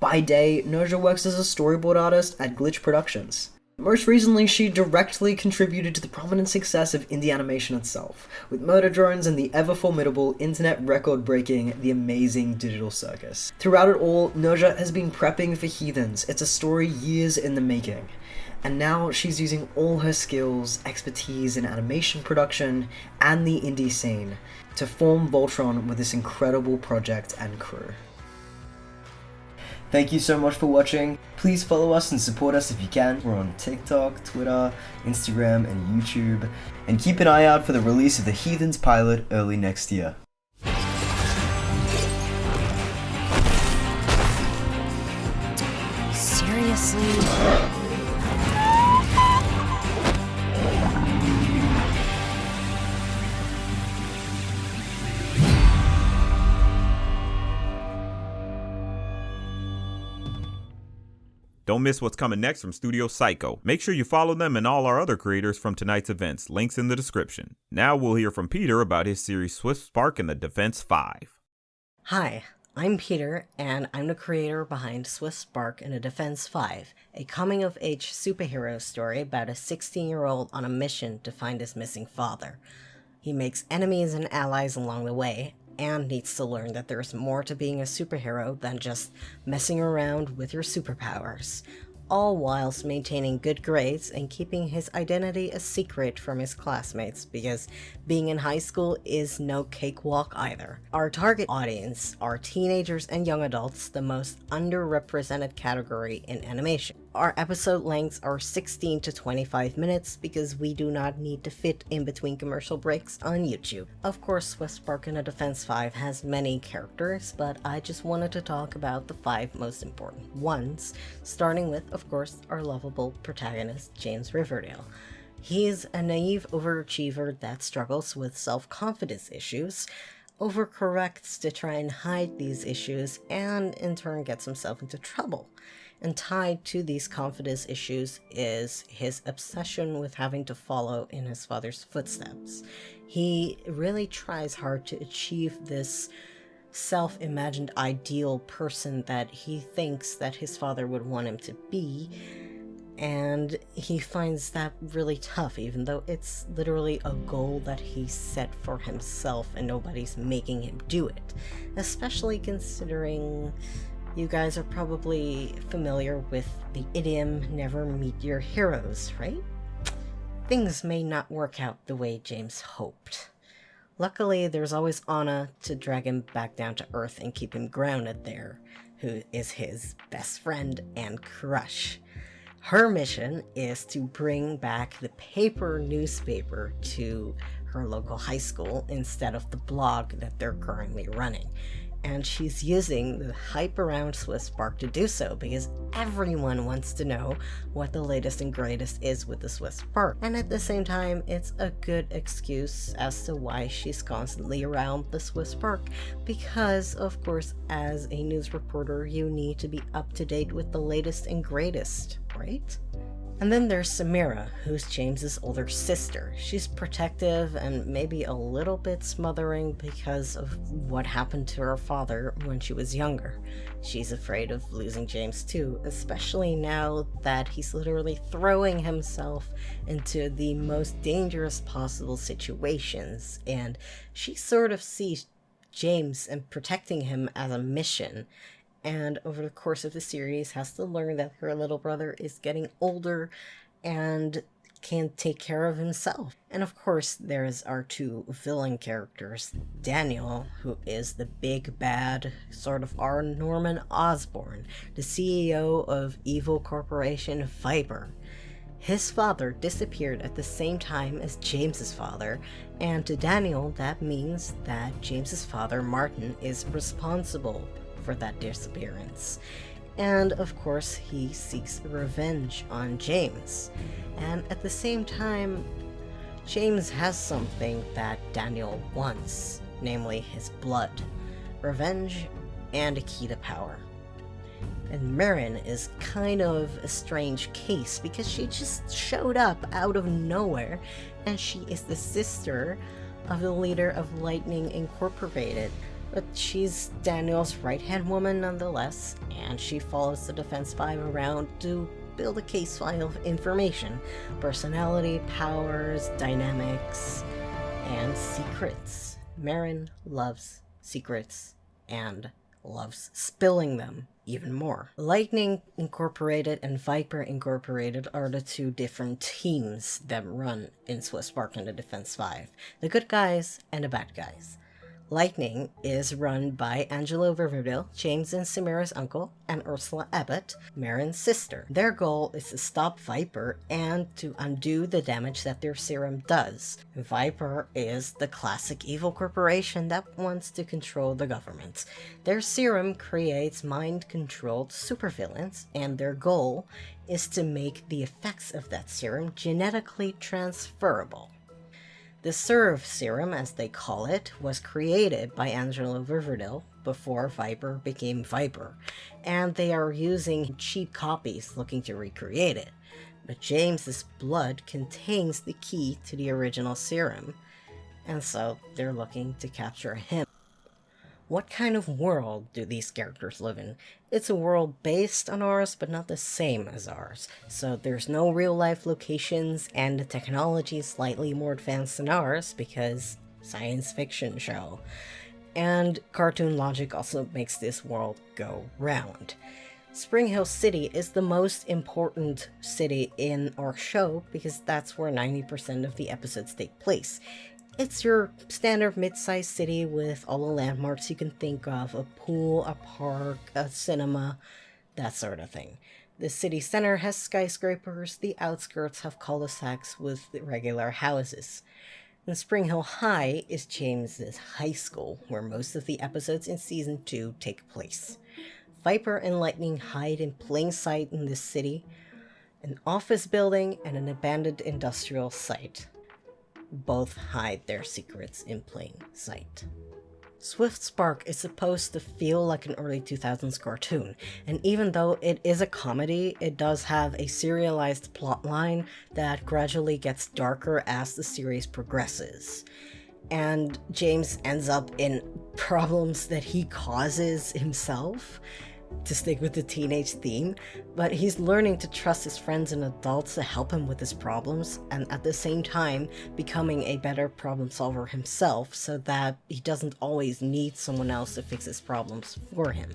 X: By day, Noja works as a storyboard artist at Glitch Productions. Most recently, she directly contributed to the prominent success of indie animation itself, with Murder Drones and the ever-formidable, internet record-breaking The Amazing Digital Circus. Throughout it all, Noja has been prepping for Heathens. It's a story years in the making. And now she's using all her skills, expertise in animation production, and the indie scene to form Voltron with this incredible project and crew. Thank you so much for watching. Please follow us and support us if you can. We're on TikTok, Twitter, Instagram, and YouTube. And keep an eye out for the release of the Heathens pilot early next year.
U: Seriously?
B: Don't miss what's coming next from Studio Psycho. Make sure you follow them and all our other creators from tonight's events. Links in the description. Now we'll hear from Peter about his series Swift Spark and the Defense 5.
D: Hi, I'm Peter, and I'm the creator behind Swift Spark and the Defense 5, a coming-of-age superhero story about a 16-year-old on a mission to find his missing father. He makes enemies and allies along the way, and needs to learn that there's more to being a superhero than just messing around with your superpowers, all whilst maintaining good grades and keeping his identity a secret from his classmates, because being in high school is no cakewalk either. Our target audience are teenagers and young adults, the most underrepresented category in animation. Our episode lengths are 16 to 25 minutes because we do not need to fit in between commercial breaks on YouTube. Of course, Swift Spark and the Defense 5 has many characters, but I just wanted to talk about the 5 most important ones, starting with, of course, our lovable protagonist, James Riverdale. He is a naive overachiever that struggles with self-confidence issues, overcorrects to try and hide these issues, and in turn gets himself into trouble. And tied to these confidence issues is his obsession with having to follow in his father's footsteps. He really tries hard to achieve this self-imagined ideal person that he thinks that his father would want him to be, and he finds that really tough, even though it's literally a goal that he set for himself and nobody's making him do it, especially considering you guys are probably familiar with the idiom, never meet your heroes, right? Things may not work out the way James hoped. Luckily, there's always Anna to drag him back down to Earth and keep him grounded there, who is his best friend and crush. Her mission is to bring back the paper newspaper to her local high school instead of the blog that they're currently running. and she's using the hype around Swiss Spark to do so because everyone wants to know what the latest and greatest is with the Swiss Spark. And at the same time, it's a good excuse as to why she's constantly around the Swiss Spark, because of course, as a news reporter, you need to be up to date with the latest and greatest, right? And then there's Samira, who's James's older sister. She's protective and maybe a little bit smothering because of what happened to her father when she was younger. She's afraid of losing James too, especially now that he's literally throwing himself into the most dangerous possible situations, and she sort of sees James and protecting him as a mission. And over the course of the series has to learn that her little brother is getting older and can't take care of himself. And of course, there's our two villain characters, Daniel, who is the big bad, sort of our Norman Osborn, the CEO of evil corporation Viper. His father disappeared at the same time as James's father, and to Daniel, that means that James's father, Martin, is responsible for that disappearance. And of course, he seeks revenge on James. And at the same time, James has something that Daniel wants, namely his blood, revenge, and a key to power. And Marin is kind of a strange case because she just showed up out of nowhere, and she is the sister of the leader of Lightning Incorporated. But she's Daniel's right-hand woman nonetheless, and she follows the Defense 5 around to build a case file of information, personality, powers, dynamics, and secrets. Marin loves secrets and loves spilling them even more. Lightning Incorporated and Viper Incorporated are the two different teams that run in Swiss Spark and the Defense 5. The good guys and the bad guys. Lightning is run by Angelo Riverdale, James and Samira's uncle, and Ursula Abbott, Marin's sister. Their goal is to stop Viper and to undo the damage that their serum does. Viper is the classic evil corporation that wants to control the government. Their serum creates mind-controlled supervillains, and their goal is to make the effects of that serum genetically transferable. The Serve serum, as they call it, was created by Angelo Riverdale before Viper became Viper, and they are using cheap copies looking to recreate it. But James's blood contains the key to the original serum, and so they're looking to capture him. What kind of world do these characters live in? It's a world based on ours, but not the same as ours. So there's no real-life locations, and the technology is slightly more advanced than ours because science fiction show. And cartoon logic also makes this world go round. Spring Hill City is the most important city in our show because that's where 90% of the episodes take place. It's your standard mid-sized city with all the landmarks you can think of, a pool, a park, a cinema, that sort of thing. The city center has skyscrapers, the outskirts have cul-de-sacs with regular houses. And Spring Hill High is James's high school, where most of the episodes in Season 2 take place. Viper and Lightning hide in plain sight in this city, an office building and an abandoned industrial site. Both hide their secrets in plain sight. Swift Spark is supposed to feel like an early 2000s cartoon, and even though it is a comedy, it does have a serialized plotline that gradually gets darker as the series progresses. And James ends up in problems that he causes himself, to stick with the teenage theme, but he's learning to trust his friends and adults to help him with his problems, and at the same time becoming a better problem solver himself so that he doesn't always need someone else to fix his problems for him.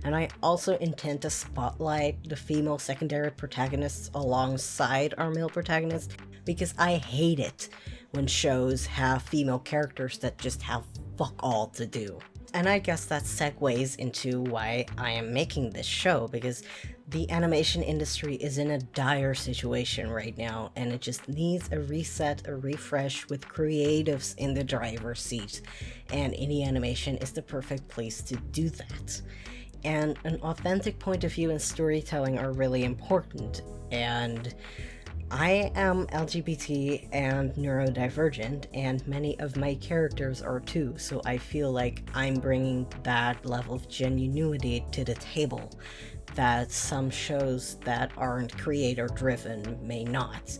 D: And I also intend to spotlight the female secondary protagonists alongside our male protagonists because I hate it when shows have female characters that just have fuck all to do. And I guess that segues into why I am making this show, because the animation industry is in a dire situation right now, and it just needs a reset, a refresh with creatives in the driver's seat. And indie animation is the perfect place to do that. And an authentic point of view and storytelling are really important. And I am LGBT and neurodivergent, and many of my characters are too, so I feel like I'm bringing that level of genuinity to the table that some shows that aren't creator-driven may not.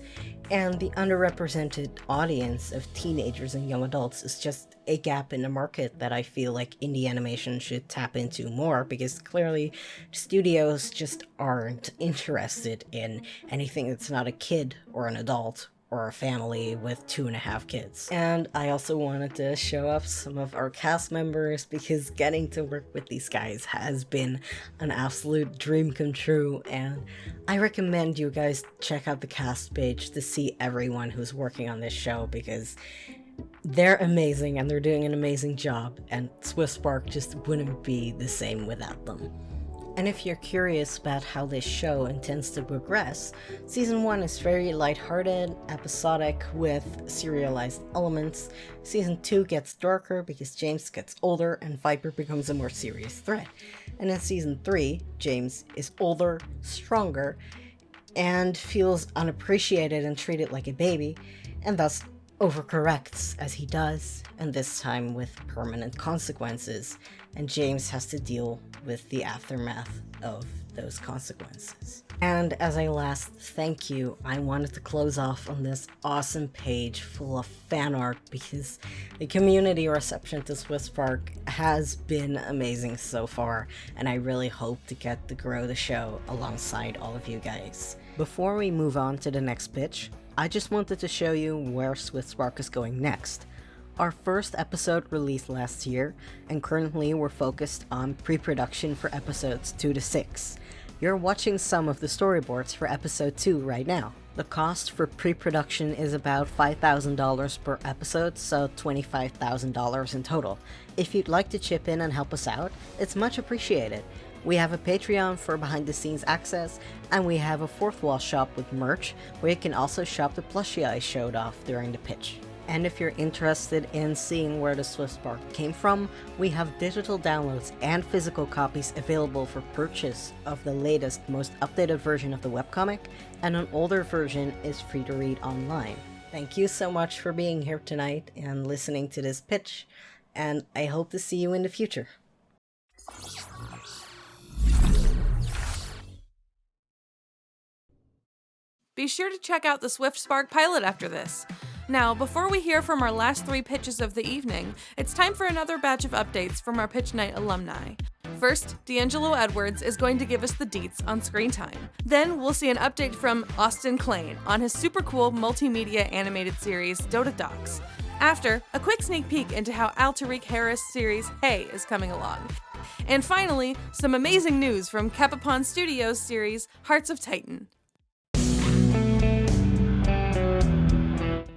D: And the underrepresented audience of teenagers and young adults is just a gap in the market that I feel like indie animation should tap into more, because clearly studios just aren't interested in anything that's not a kid or an adult or a family with 2.5 kids. And I also wanted to show up some of our cast members, because getting to work with these guys has been an absolute dream come true, and I recommend you guys check out the cast page to see everyone who's working on this show, because they're amazing and they're doing an amazing job, and SwiftSpark just wouldn't be the same without them. And if you're curious about how this show intends to progress, Season 1 is very lighthearted, episodic, with serialized elements. Season 2 gets darker because James gets older and Viper becomes a more serious threat. And in Season 3, James is older, stronger, and feels unappreciated and treated like a baby, and thus overcorrects as he does, and this time with permanent consequences, and James has to deal with the aftermath of those consequences. And as a last thank you, I wanted to close off on this awesome page full of fan art, because the community reception to SwiftSpark has been amazing so far, and I really hope to get to grow the show alongside all of you guys. Before we move on to the next pitch, I just wanted to show you where SwiftSpark is going next. Our first episode released last year, and currently we're focused on pre-production for episodes 2 to 6. You're watching some of the storyboards for episode 2 right now. The cost for pre-production is about $5,000 per episode, so $25,000 in total. If you'd like to chip in and help us out, it's much appreciated. We have a Patreon for behind-the-scenes access, and we have a fourth wall shop with merch, where you can also shop the plushie I showed off during the pitch. And if you're interested in seeing where the SwiftSpark came from, we have digital downloads and physical copies available for purchase of the latest, most updated version of the webcomic, and an older version is free to read online. Thank you so much for being here tonight and listening to this pitch, and I hope to see you in the future.
A: Be sure to check out the SwiftSpark pilot after this. Now, before we hear from our last 3 pitches of the evening, it's time for another batch of updates from our Pitch Night alumni. First, D'Angelo Edwards is going to give us the deets on ScreenTime. Then we'll see an update from Austin Klein on his super cool multimedia animated series DodaDox. After, a quick sneak peek into how Al Tariq Harris' series Hey is coming along. And finally, some amazing news from Capapon Studios' series Hearts of Titan.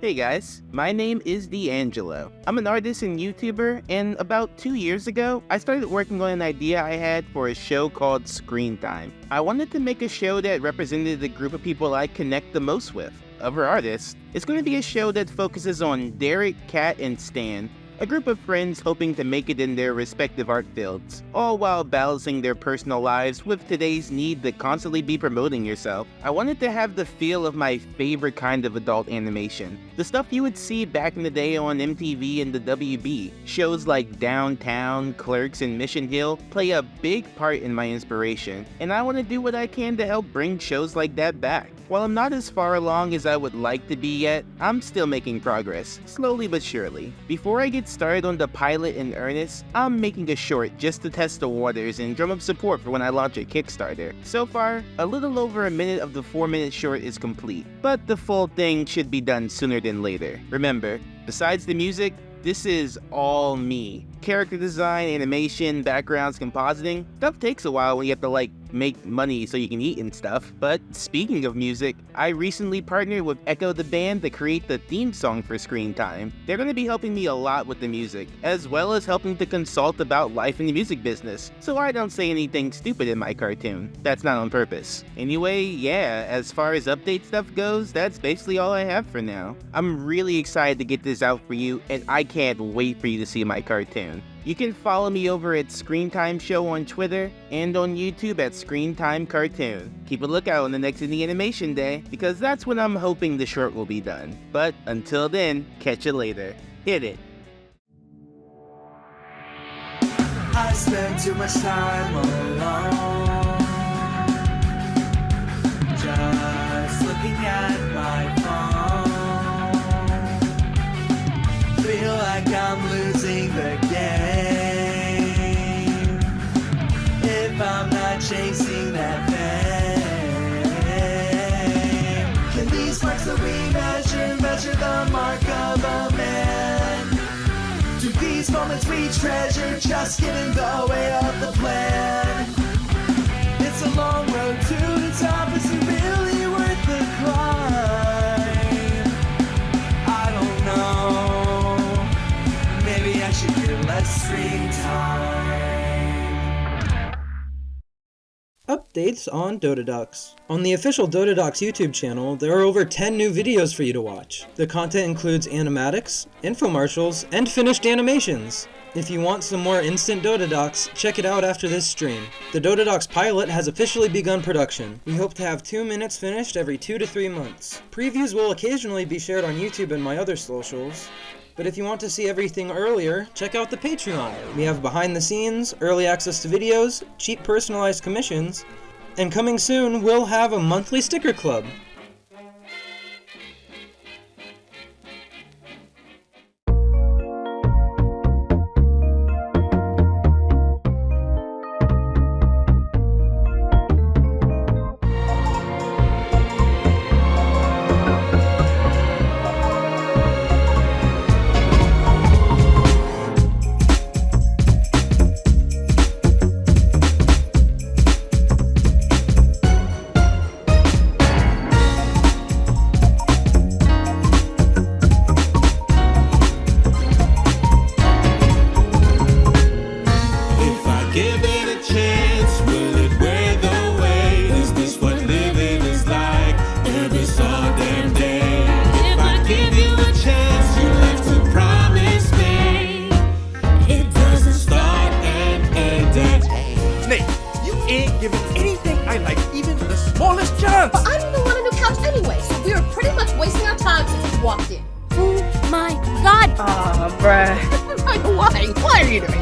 G: Hey guys, my name is D'Angelo. I'm an artist and YouTuber, and about 2 years ago, I started working on an idea I had for a show called ScreenTime. I wanted to make a show that represented the group of people I connect the most with, other artists. It's going to be a show that focuses on Derek, Kat, and Stan, a group of friends hoping to make it in their respective art fields, all while balancing their personal lives with today's need to constantly be promoting yourself. I wanted to have the feel of my favorite kind of adult animation, the stuff you would see back in the day on MTV and the WB. Shows like Downtown, Clerks, and Mission Hill play a big part in my inspiration, and I want to do what I can to help bring shows like that back. While I'm not as far along as I would like to be yet, I'm still making progress, slowly but surely. Before I get started on the pilot in earnest, I'm making a short just to test the waters and drum up support for when I launch a Kickstarter. So far, a little over a minute of the 4-minute short is complete, but the full thing should be done sooner than later. Remember, besides the music, this is all me. Character design, animation, backgrounds, compositing, stuff takes a while when you have to make money so you can eat and stuff. But speaking of music, I recently partnered with Echo the Band to create the theme song for ScreenTime. They're going to be helping me a lot with the music, as well as helping to consult about life in the music business, so I don't say anything stupid in my cartoon. That's not on purpose. Anyway, yeah, as far as update stuff goes, that's basically all I have for now. I'm really excited to get this out for you, and I can't wait for you to see my cartoon. You can follow me over at ScreenTime Show on Twitter and on YouTube at ScreenTime Cartoon. Keep a lookout on the next Indie Animation Day, because that's when I'm hoping the short will be done. But until then, catch you later. Hit it.
H: I spend too much time alone, just looking at my phone. Feel like I'm losing the game if I'm not chasing that fame. Can these marks that we measure the mark of a man? Do these moments we treasure just get in the way of the plan? It's a long road to the top, is it really worth the climb? I don't know, maybe I should get less screen time.
I: Updates on DodaDox. On the official DodaDox YouTube channel, there are over 10 new videos for you to watch. The content includes animatics, infomercials, and finished animations. If you want some more instant DodaDox, check it out after this stream. The DodaDox pilot has officially begun production. We hope to have 2 minutes finished every 2 to 3 months. Previews will occasionally be shared on YouTube and my other socials. But if you want to see everything earlier, check out the Patreon. We have behind the scenes, early access to videos, cheap personalized commissions, and coming soon, we'll have a monthly sticker club.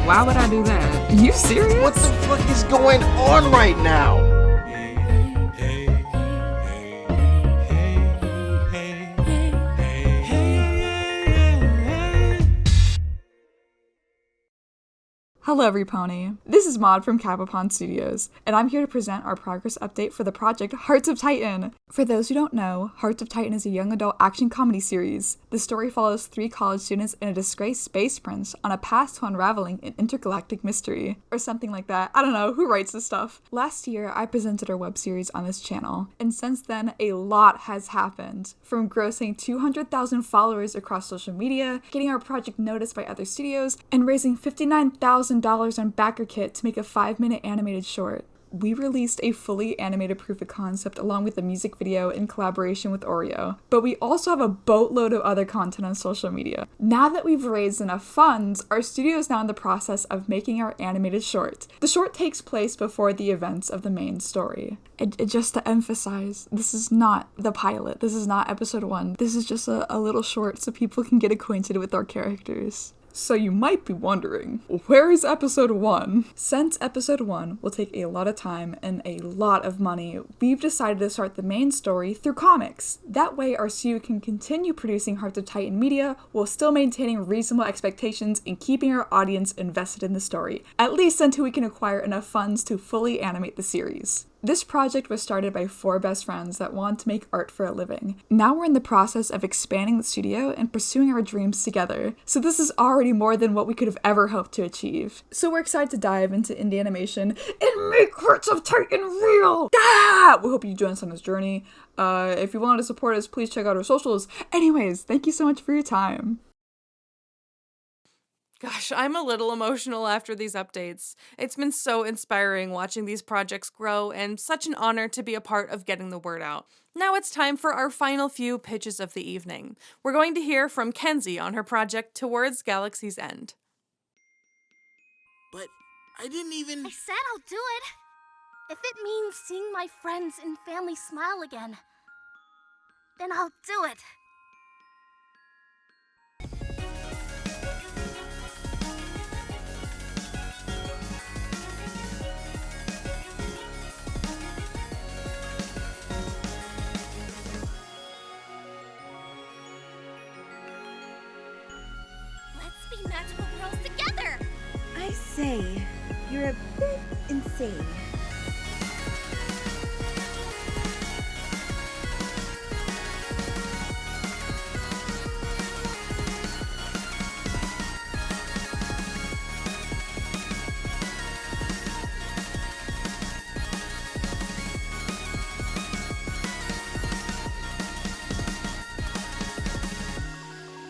J: Why would I do that? You serious?
N: What the fuck is going on right now?
J: Hello everypony, this is Maud from Capapon Studios, and I'm here to present our progress update for the project Hearts of Titan. For those who don't know, Hearts of Titan is a young adult action comedy series. The story follows 3 college students and a disgraced space prince on a path to unraveling an intergalactic mystery. Or something like that. I don't know, who writes this stuff? Last year, I presented our web series on this channel, and since then, a lot has happened. From grossing 200,000 followers across social media, getting our project noticed by other studios, and raising $59,000 on BackerKit to make a 5-minute animated short. We released a fully animated proof of concept along with a music video in collaboration with Oreo, but we also have a boatload of other content on social media. Now that we've raised enough funds, our studio is now in the process of making our animated short. The short takes place before the events of the main story. Just to emphasize, this is not the pilot, this is not episode 1, this is just a little short so people can get acquainted with our characters. So you might be wondering, where is episode 1? Since episode 1 will take a lot of time and a lot of money, we've decided to start the main story through comics. That way our studio can continue producing Hearts of Titan media while still maintaining reasonable expectations and keeping our audience invested in the story, at least until we can acquire enough funds to fully animate the series. This project was started by 4 best friends that want to make art for a living. Now we're in the process of expanding the studio and pursuing our dreams together. So this is already more than what we could have ever hoped to achieve. So we're excited to dive into indie animation and make Hearts of Titan real! Ah! We hope you join us on this journey. If you want to support us, please check out our socials. Anyways, thank you so much for your time.
A: Gosh, I'm a little emotional after these updates. It's been so inspiring watching these projects grow and such an honor to be a part of getting the word out. Now it's time for our final few pitches of the evening. We're going to hear from Kenzie on her project Towards Galaxy's End.
F: But I didn't even...
E: I said I'll do it. If it means seeing my friends and family smile again, then I'll do it. Let's be magical girls together!
L: I say, you're a bit insane.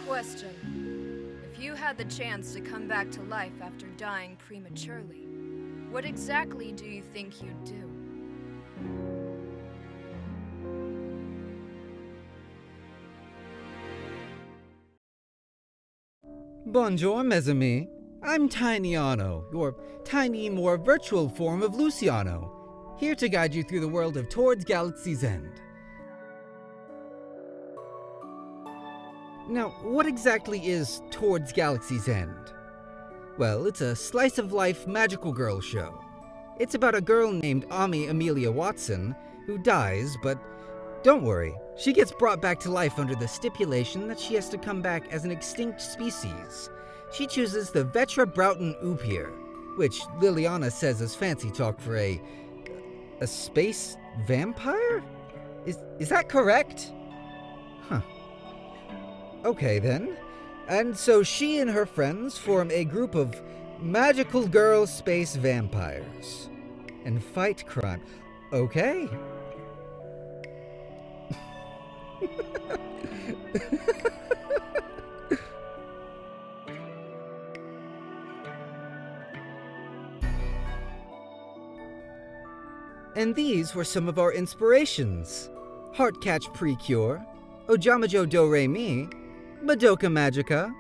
M: Question. If you had the chance to come back to life after dying prematurely, what exactly do you think you'd do?
O: Bonjour, mes amis. I'm Tinyano, your tiny, more virtual form of Luciano, here to guide you through the world of Towards Galaxy's End. Now, what exactly is Towards Galaxy's End? Well, it's a slice-of-life magical girl show. It's about a girl named Ami Amelia Watson who dies, but don't worry, she gets brought back to life under the stipulation that she has to come back as an extinct species. She chooses the Vetra Broughton Oupir, which Liliana says is fancy talk for a space vampire? Is that correct? Huh. Okay then. And so she and her friends form a group of magical girl space vampires and fight crime. Okay. And these were some of our inspirations. Heartcatch Precure, Ojamajo Do Re Mi, Madoka Magica,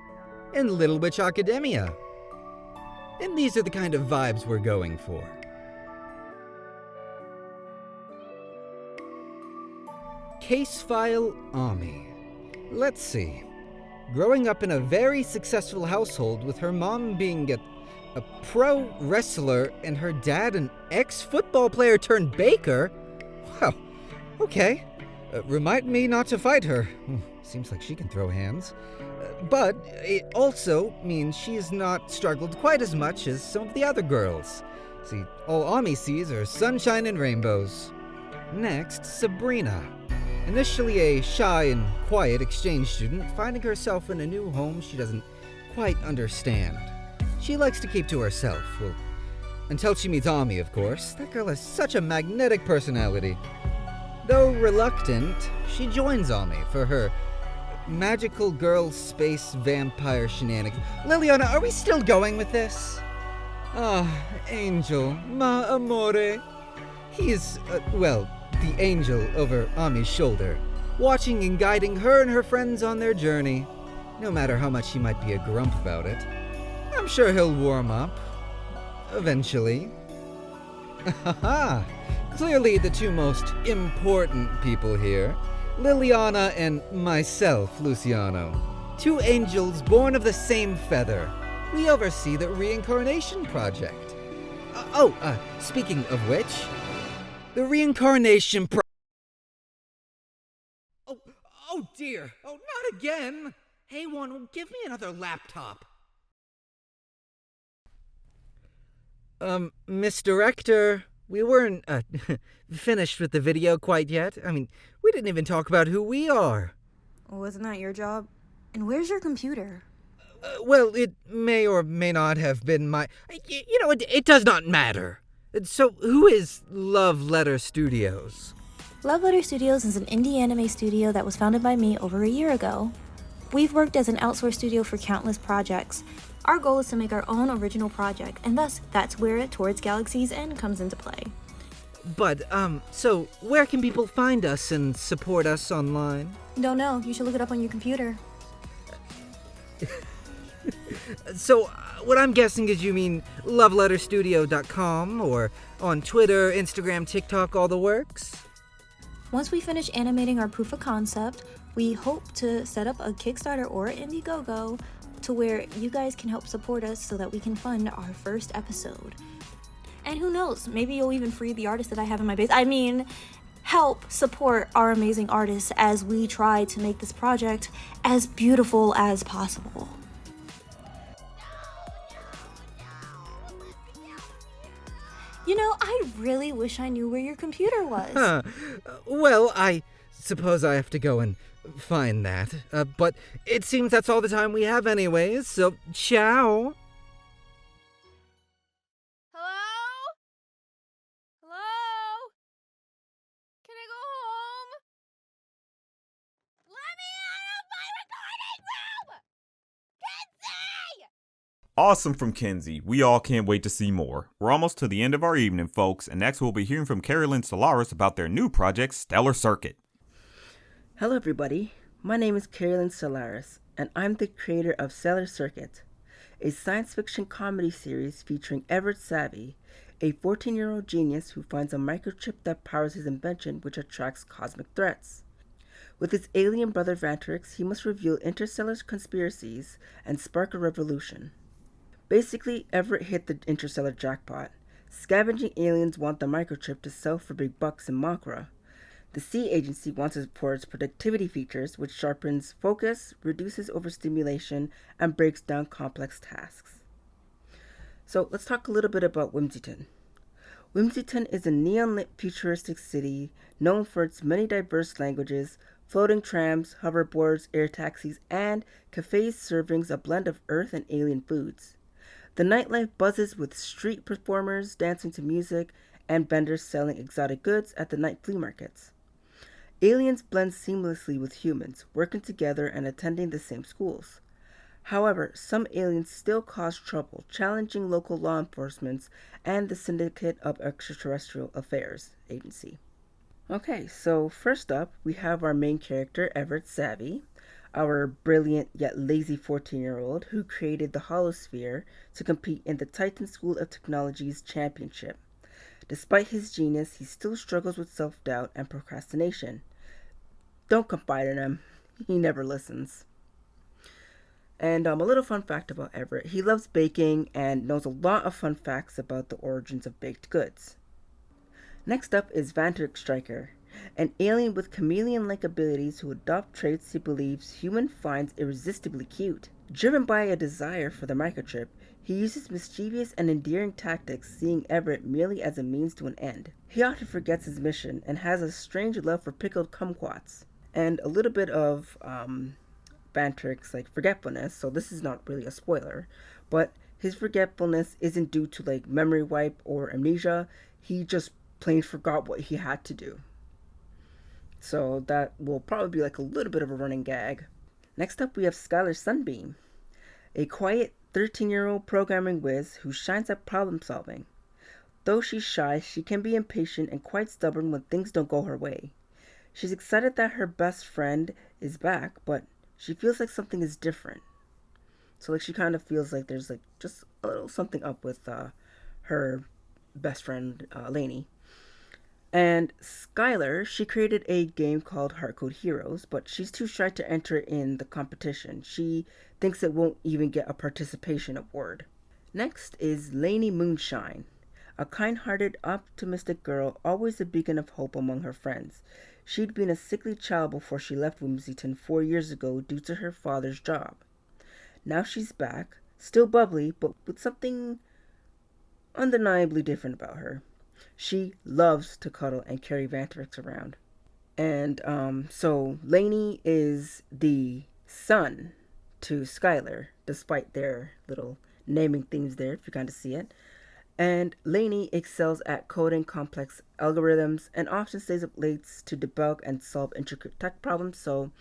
O: and Little Witch Academia. And these are the kind of vibes we're going for. Case File Ami. Let's see. Growing up in a very successful household with her mom being a pro wrestler and her dad an ex-football player turned baker? Wow, okay. Remind me not to fight her. Seems like she can throw hands. But it also means she's not struggled quite as much as some of the other girls. See, all Ami sees are sunshine and rainbows. Next, Sabrina. Initially a shy and quiet exchange student, finding herself in a new home she doesn't quite understand. She likes to keep to herself, well, until she meets Ami, of course. That girl has such a magnetic personality. Though reluctant, she joins Ami for her magical girl space vampire shenanigans. Liliana, are we still going with this? Ah, Angel, ma amore. He is, the angel over Ami's shoulder, watching and guiding her and her friends on their journey, no matter how much he might be a grump about it. I'm sure he'll warm up, eventually. Haha! Clearly the two most important people here, Liliana and myself, Luciano. Two angels born of the same feather. We oversee the Reincarnation Project. Speaking of which, the Reincarnation Oh dear! Oh, not again! Hey, one, give me another laptop. Miss Director, we weren't, finished with the video quite yet. I mean, we didn't even talk about who we are.
F: Wasn't that your job? And where's your computer?
O: Well, it may or may not have been my... it does not matter. So, who is Love Letter Studios?
F: Love Letter Studios is an indie anime studio that was founded by me over a year ago. We've worked as an outsourced studio for countless projects. Our goal is to make our own original project, and thus, that's where Towards Galaxy's End comes into play.
O: But, so, where can people find us and support us online?
F: Don't know. You should look it up on your computer.
O: So, what I'm guessing is you mean loveletterstudio.com, or on Twitter, Instagram, TikTok, all the works?
F: Once we finish animating our proof of concept, we hope to set up a Kickstarter or Indiegogo to where you guys can help support us so that we can fund our first episode. And who knows, maybe you'll even free the artist that I have in my base. I mean, help support our amazing artists as we try to make this project as beautiful as possible. You know, I really wish I knew where your computer was.
O: Well, I suppose I have to go and find that. But it seems that's all the time we have anyways, so ciao.
A: Hello? Hello? Can I go home? Let me out of my recording room! Kenzie!
B: Awesome from Kenzie. We all can't wait to see more. We're almost to the end of our evening, folks, and next we'll be hearing from Carolyn Solaris about their new project, Stellar Circuit.
P: Hello everybody, my name is Carolyn Solaris, and I'm the creator of Stellar Circuit, a science fiction comedy series featuring Everett Savvy, a 14-year-old genius who finds a microchip that powers his invention which attracts cosmic threats. With his alien brother Vantrix, he must reveal interstellar conspiracies and spark a revolution. Basically, Everett hit the interstellar jackpot. Scavenging aliens want the microchip to sell for big bucks in Makra. The Sea Agency wants it for its productivity features, which sharpens focus, reduces overstimulation, and breaks down complex tasks. So let's talk a little bit about Whimsyton. Whimsyton is a neon-lit futuristic city known for its many diverse languages, floating trams, hoverboards, air taxis, and cafes serving a blend of Earth and alien foods. The nightlife buzzes with street performers dancing to music and vendors selling exotic goods at the night flea markets. Aliens blend seamlessly with humans, working together and attending the same schools. However, some aliens still cause trouble, challenging local law enforcement and the Syndicate of Extraterrestrial Affairs agency. Okay, so first up, we have our main character, Everett Savvy, our brilliant yet lazy 14-year-old who created the Holosphere to compete in the Titan School of Technology's championship. Despite his genius, he still struggles with self-doubt and procrastination. Don't confide in him. He never listens. And a little fun fact about Everett. He loves baking and knows a lot of fun facts about the origins of baked goods. Next up is Vantrix Striker, an alien with chameleon-like abilities who adopt traits he believes human finds irresistibly cute. Driven by a desire for the microchip, he uses mischievous and endearing tactics, seeing Everett merely as a means to an end. He often forgets his mission and has a strange love for pickled kumquats. And a little bit of Vantrix forgetfulness, so this is not really a spoiler, but his forgetfulness isn't due to memory wipe or amnesia. He just plain forgot what he had to do. So that will probably be a little bit of a running gag. Next up we have Skylar Sunbeam, a quiet 13-year-old programming whiz who shines at problem solving. Though she's shy, she can be impatient and quite stubborn when things don't go her way. She's excited that her best friend is back, but she feels like something is different. So she kind of feels like there's just a little something up with her best friend Lainey. And Skylar, she created a game called Heartcode Heroes, but she's too shy to enter in the competition. She thinks it won't even get a participation award. Next is Lainey Moonshine, a kind-hearted, optimistic girl, always a beacon of hope among her friends. She'd been a sickly child before she left Whimsyton 4 years ago due to her father's job. Now she's back, still bubbly, but with something undeniably different about her. She loves to cuddle and carry Vantrix around. And so Lainey is the son to Skylar, despite their little naming themes there, if you kind of see it. And Lainey excels at coding complex algorithms and often stays up late to debug and solve intricate tech problems. So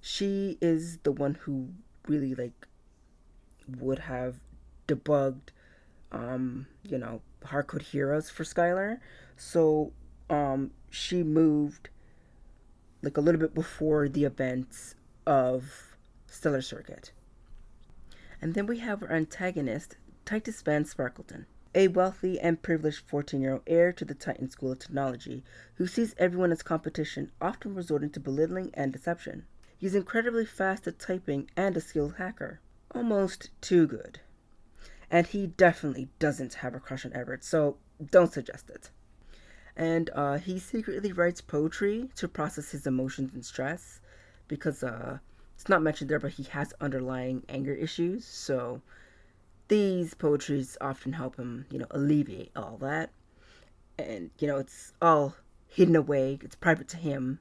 P: she is the one who really would have debugged, hardcode heroes for Skylar. So she moved a little bit before the events of Stellar Circuit. And then we have our antagonist, Titus Van Sparkleton, a wealthy and privileged 14-year-old heir to the Titan School of Technology, who sees everyone as competition, often resorting to belittling and deception. He's incredibly fast at typing and a skilled hacker. Almost too good. And he definitely doesn't have a crush on Everett, so don't suggest it. And he secretly writes poetry to process his emotions and stress, because it's not mentioned there, but he has underlying anger issues, so these poetries often help him, alleviate all that. And, it's all hidden away, it's private to him,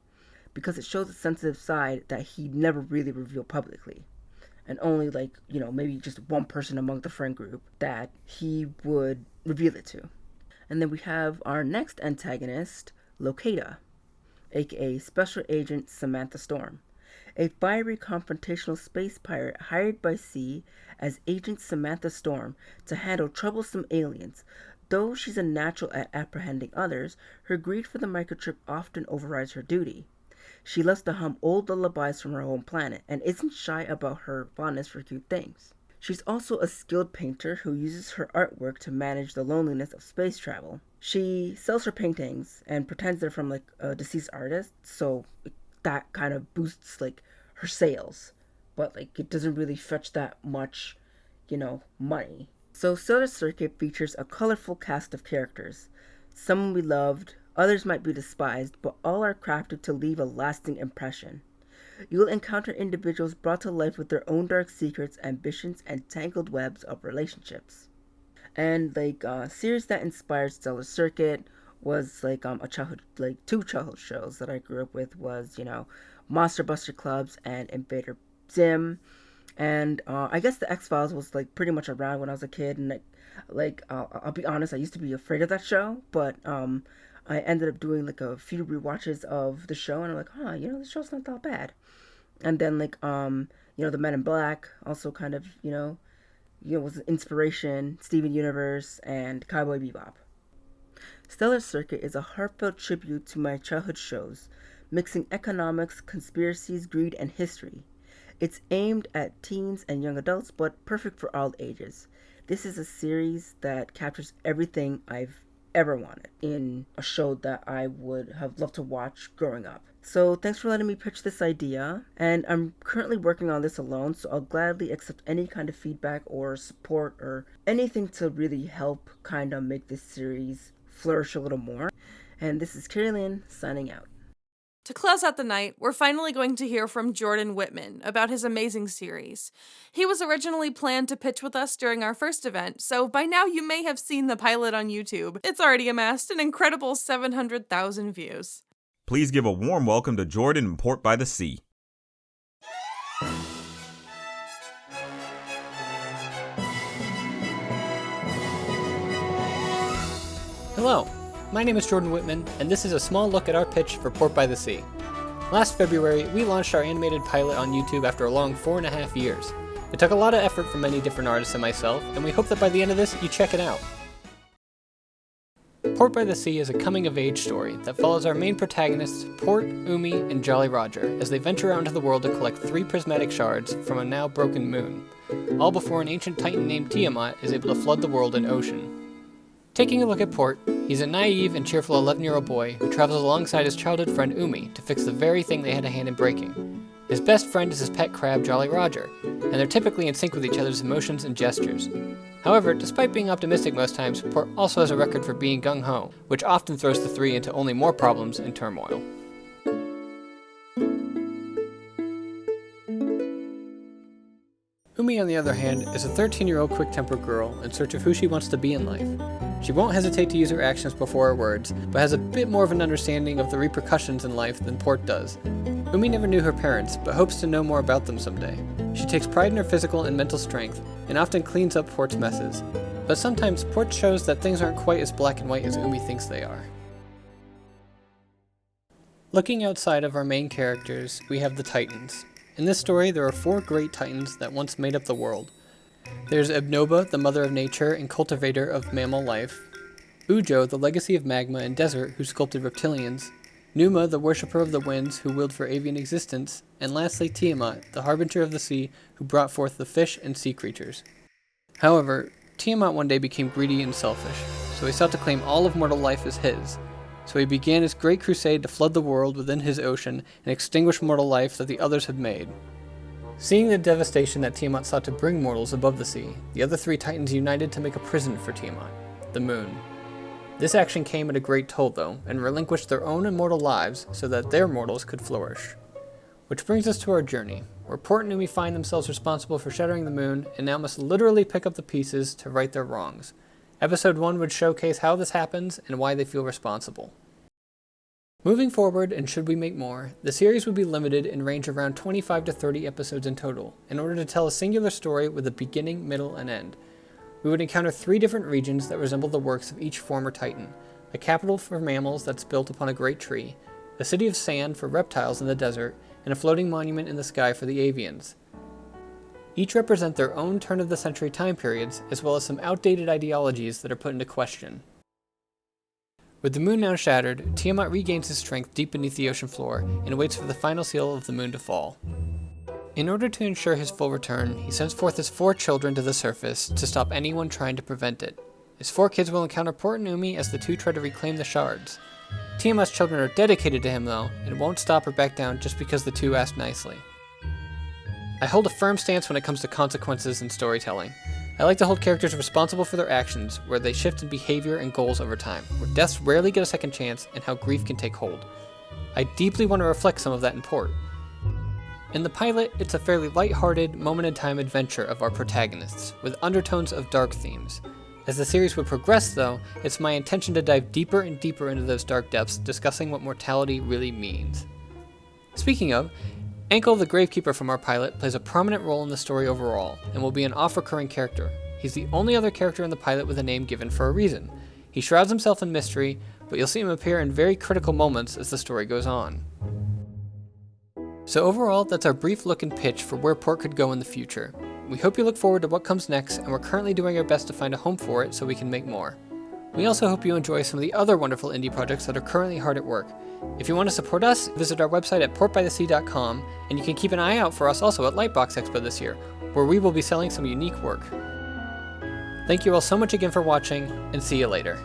P: because it shows a sensitive side that he never really revealed publicly. And only, maybe just one person among the friend group that he would reveal it to. And then we have our next antagonist, Locata, aka Special Agent Samantha Storm, a fiery confrontational space pirate hired by C as Agent Samantha Storm to handle troublesome aliens. Though she's a natural at apprehending others, her greed for the microchip often overrides her duty. She loves to hum old lullabies from her home planet and isn't shy about her fondness for cute things. She's also a skilled painter who uses her artwork to manage the loneliness of space travel. She sells her paintings and pretends they're from a deceased artist, so that kind of boosts her sales. But it doesn't really fetch that much, money. So Stellar Circuit features a colorful cast of characters. Some we loved, others might be despised, but all are crafted to leave a lasting impression. You'll encounter individuals brought to life with their own dark secrets, ambitions, and tangled webs of relationships. And series that inspired Stellar Circuit was a childhood, two childhood shows that I grew up with was, Monster Buster Clubs and Invader Zim. And I guess the X-Files was pretty much around when I was a kid, and I'll be honest, I used to be afraid of that show, but I ended up doing a few rewatches of the show, and I'm the show's not that bad. And then the Men in Black also kind of was an inspiration, Steven Universe and Cowboy Bebop. Stellar Circuit is a heartfelt tribute to my childhood shows, mixing economics, conspiracies, greed, and history. It's aimed at teens and young adults, but perfect for all ages. This is a series that captures everything I've ever wanted in a show that I would have loved to watch growing up. So thanks for letting me pitch this idea, and I'm currently working on this alone, so I'll gladly accept any kind of feedback or support or anything to really help kind of make this series flourish a little more. And this is Carrie Lynn signing out.
A: To close out the night, we're finally going to hear from Jordan Whitman about his amazing series. He was originally planned to pitch with us during our first event, so by now you may have seen the pilot on YouTube. It's already amassed an incredible 700,000 views.
B: Please give a warm welcome to Jordan in Port by the Sea.
K: Hello, my name is Jordan Whitman, and this is a small look at our pitch for Port by the Sea. Last February, we launched our animated pilot on YouTube after a long 4.5 years. It took a lot of effort from many different artists and myself, and we hope that by the end of this, you check it out. Port by the Sea is a coming-of-age story that follows our main protagonists, Port, Umi, and Jolly Roger, as they venture out into the world to collect 3 prismatic shards from a now broken moon, all before an ancient titan named Tiamat is able to flood the world and ocean. Taking a look at Port, he's a naive and cheerful 11-year-old boy who travels alongside his childhood friend Umi to fix the very thing they had a hand in breaking. His best friend is his pet crab Jolly Roger, and they're typically in sync with each other's emotions and gestures. However, despite being optimistic most times, Port also has a record for being gung-ho, which often throws the 3 into only more problems and turmoil. Umi, on the other hand, is a 13-year-old quick-tempered girl in search of who she wants to be in life. She won't hesitate to use her actions before her words, but has a bit more of an understanding of the repercussions in life than Port does. Umi never knew her parents, but hopes to know more about them someday. She takes pride in her physical and mental strength, and often cleans up Port's messes. But sometimes Port shows that things aren't quite as black and white as Umi thinks they are. Looking outside of our main characters, we have the Titans. In this story, there are 4 great Titans that once made up the world. There's Ebnoba, the mother of nature and cultivator of mammal life. Ujo, the legacy of magma and desert who sculpted reptilians. Numa, the worshipper of the winds who willed for avian existence. And lastly, Tiamat, the harbinger of the sea who brought forth the fish and sea creatures. However, Tiamat one day became greedy and selfish, so he sought to claim all of mortal life as his. So he began his great crusade to flood the world within his ocean and extinguish mortal life that the others had made. Seeing the devastation that Tiamat sought to bring mortals above the sea, the other 3 Titans united to make a prison for Tiamat, the moon. This action came at a great toll though, and relinquished their own immortal lives so that their mortals could flourish. Which brings us to our journey, where Port and Umi find themselves responsible for shattering the moon and now must literally pick up the pieces to right their wrongs. Episode 1 would showcase how this happens and why they feel responsible. Moving forward, and should we make more, the series would be limited and range around 25 to 30 episodes in total, in order to tell a singular story with a beginning, middle, and end. We would encounter 3 different regions that resemble the works of each former Titan: a capital for mammals that's built upon a great tree, a city of sand for reptiles in the desert, and a floating monument in the sky for the avians. Each represent their own turn-of-the-century time periods, as well as some outdated ideologies that are put into question. With the moon now shattered, Tiamat regains his strength deep beneath the ocean floor and waits for the final seal of the moon to fall. In order to ensure his full return, he sends forth his 4 children to the surface to stop anyone trying to prevent it. His 4 kids will encounter Port and Umi as the 2 try to reclaim the shards. Tiamat's children are dedicated to him though, and won't stop or back down just because the 2 asked nicely. I hold a firm stance when it comes to consequences in storytelling. I like to hold characters responsible for their actions, where they shift in behavior and goals over time, where deaths rarely get a second chance, and how grief can take hold. I deeply want to reflect some of that in Port. In the pilot, it's a fairly light-hearted, moment-in-time adventure of our protagonists, with undertones of dark themes. As the series would progress though, it's my intention to dive deeper and deeper into those dark depths, discussing what mortality really means. Speaking of, Ankle, the Gravekeeper from our pilot, plays a prominent role in the story overall, and will be an off-recurring character. He's the only other character in the pilot with a name given for a reason. He shrouds himself in mystery, but you'll see him appear in very critical moments as the story goes on. So overall, that's our brief look and pitch for where Port could go in the future. We hope you look forward to what comes next, and we're currently doing our best to find a home for it so we can make more. We also hope you enjoy some of the other wonderful indie projects that are currently hard at work. If you want to support us, visit our website at portbythesea.com, and you can keep an eye out for us also at Lightbox Expo this year, where we will be selling some unique work. Thank you all so much again for watching, and see you later.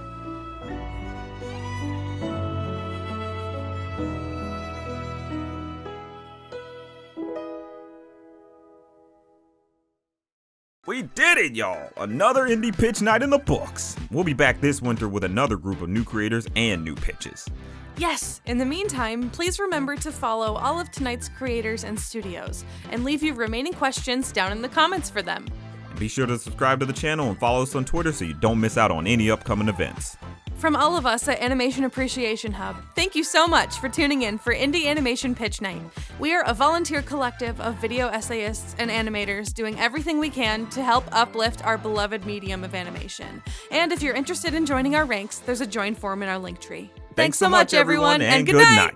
B: We did it, y'all! Another indie pitch night in the books. We'll be back this winter with another group of new creators and new pitches.
A: Yes! In the meantime, please remember to follow all of tonight's creators and studios, and leave your remaining questions down in the comments for them.
B: And be sure to subscribe to the channel and follow us on Twitter so you don't miss out on any upcoming events.
A: From all of us at Animation Appreciation Hub, thank you so much for tuning in for Indie Animation Pitch Night. We are a volunteer collective of video essayists and animators doing everything we can to help uplift our beloved medium of animation. And if you're interested in joining our ranks, there's a join form in our link tree. Thanks so much, everyone, and good night.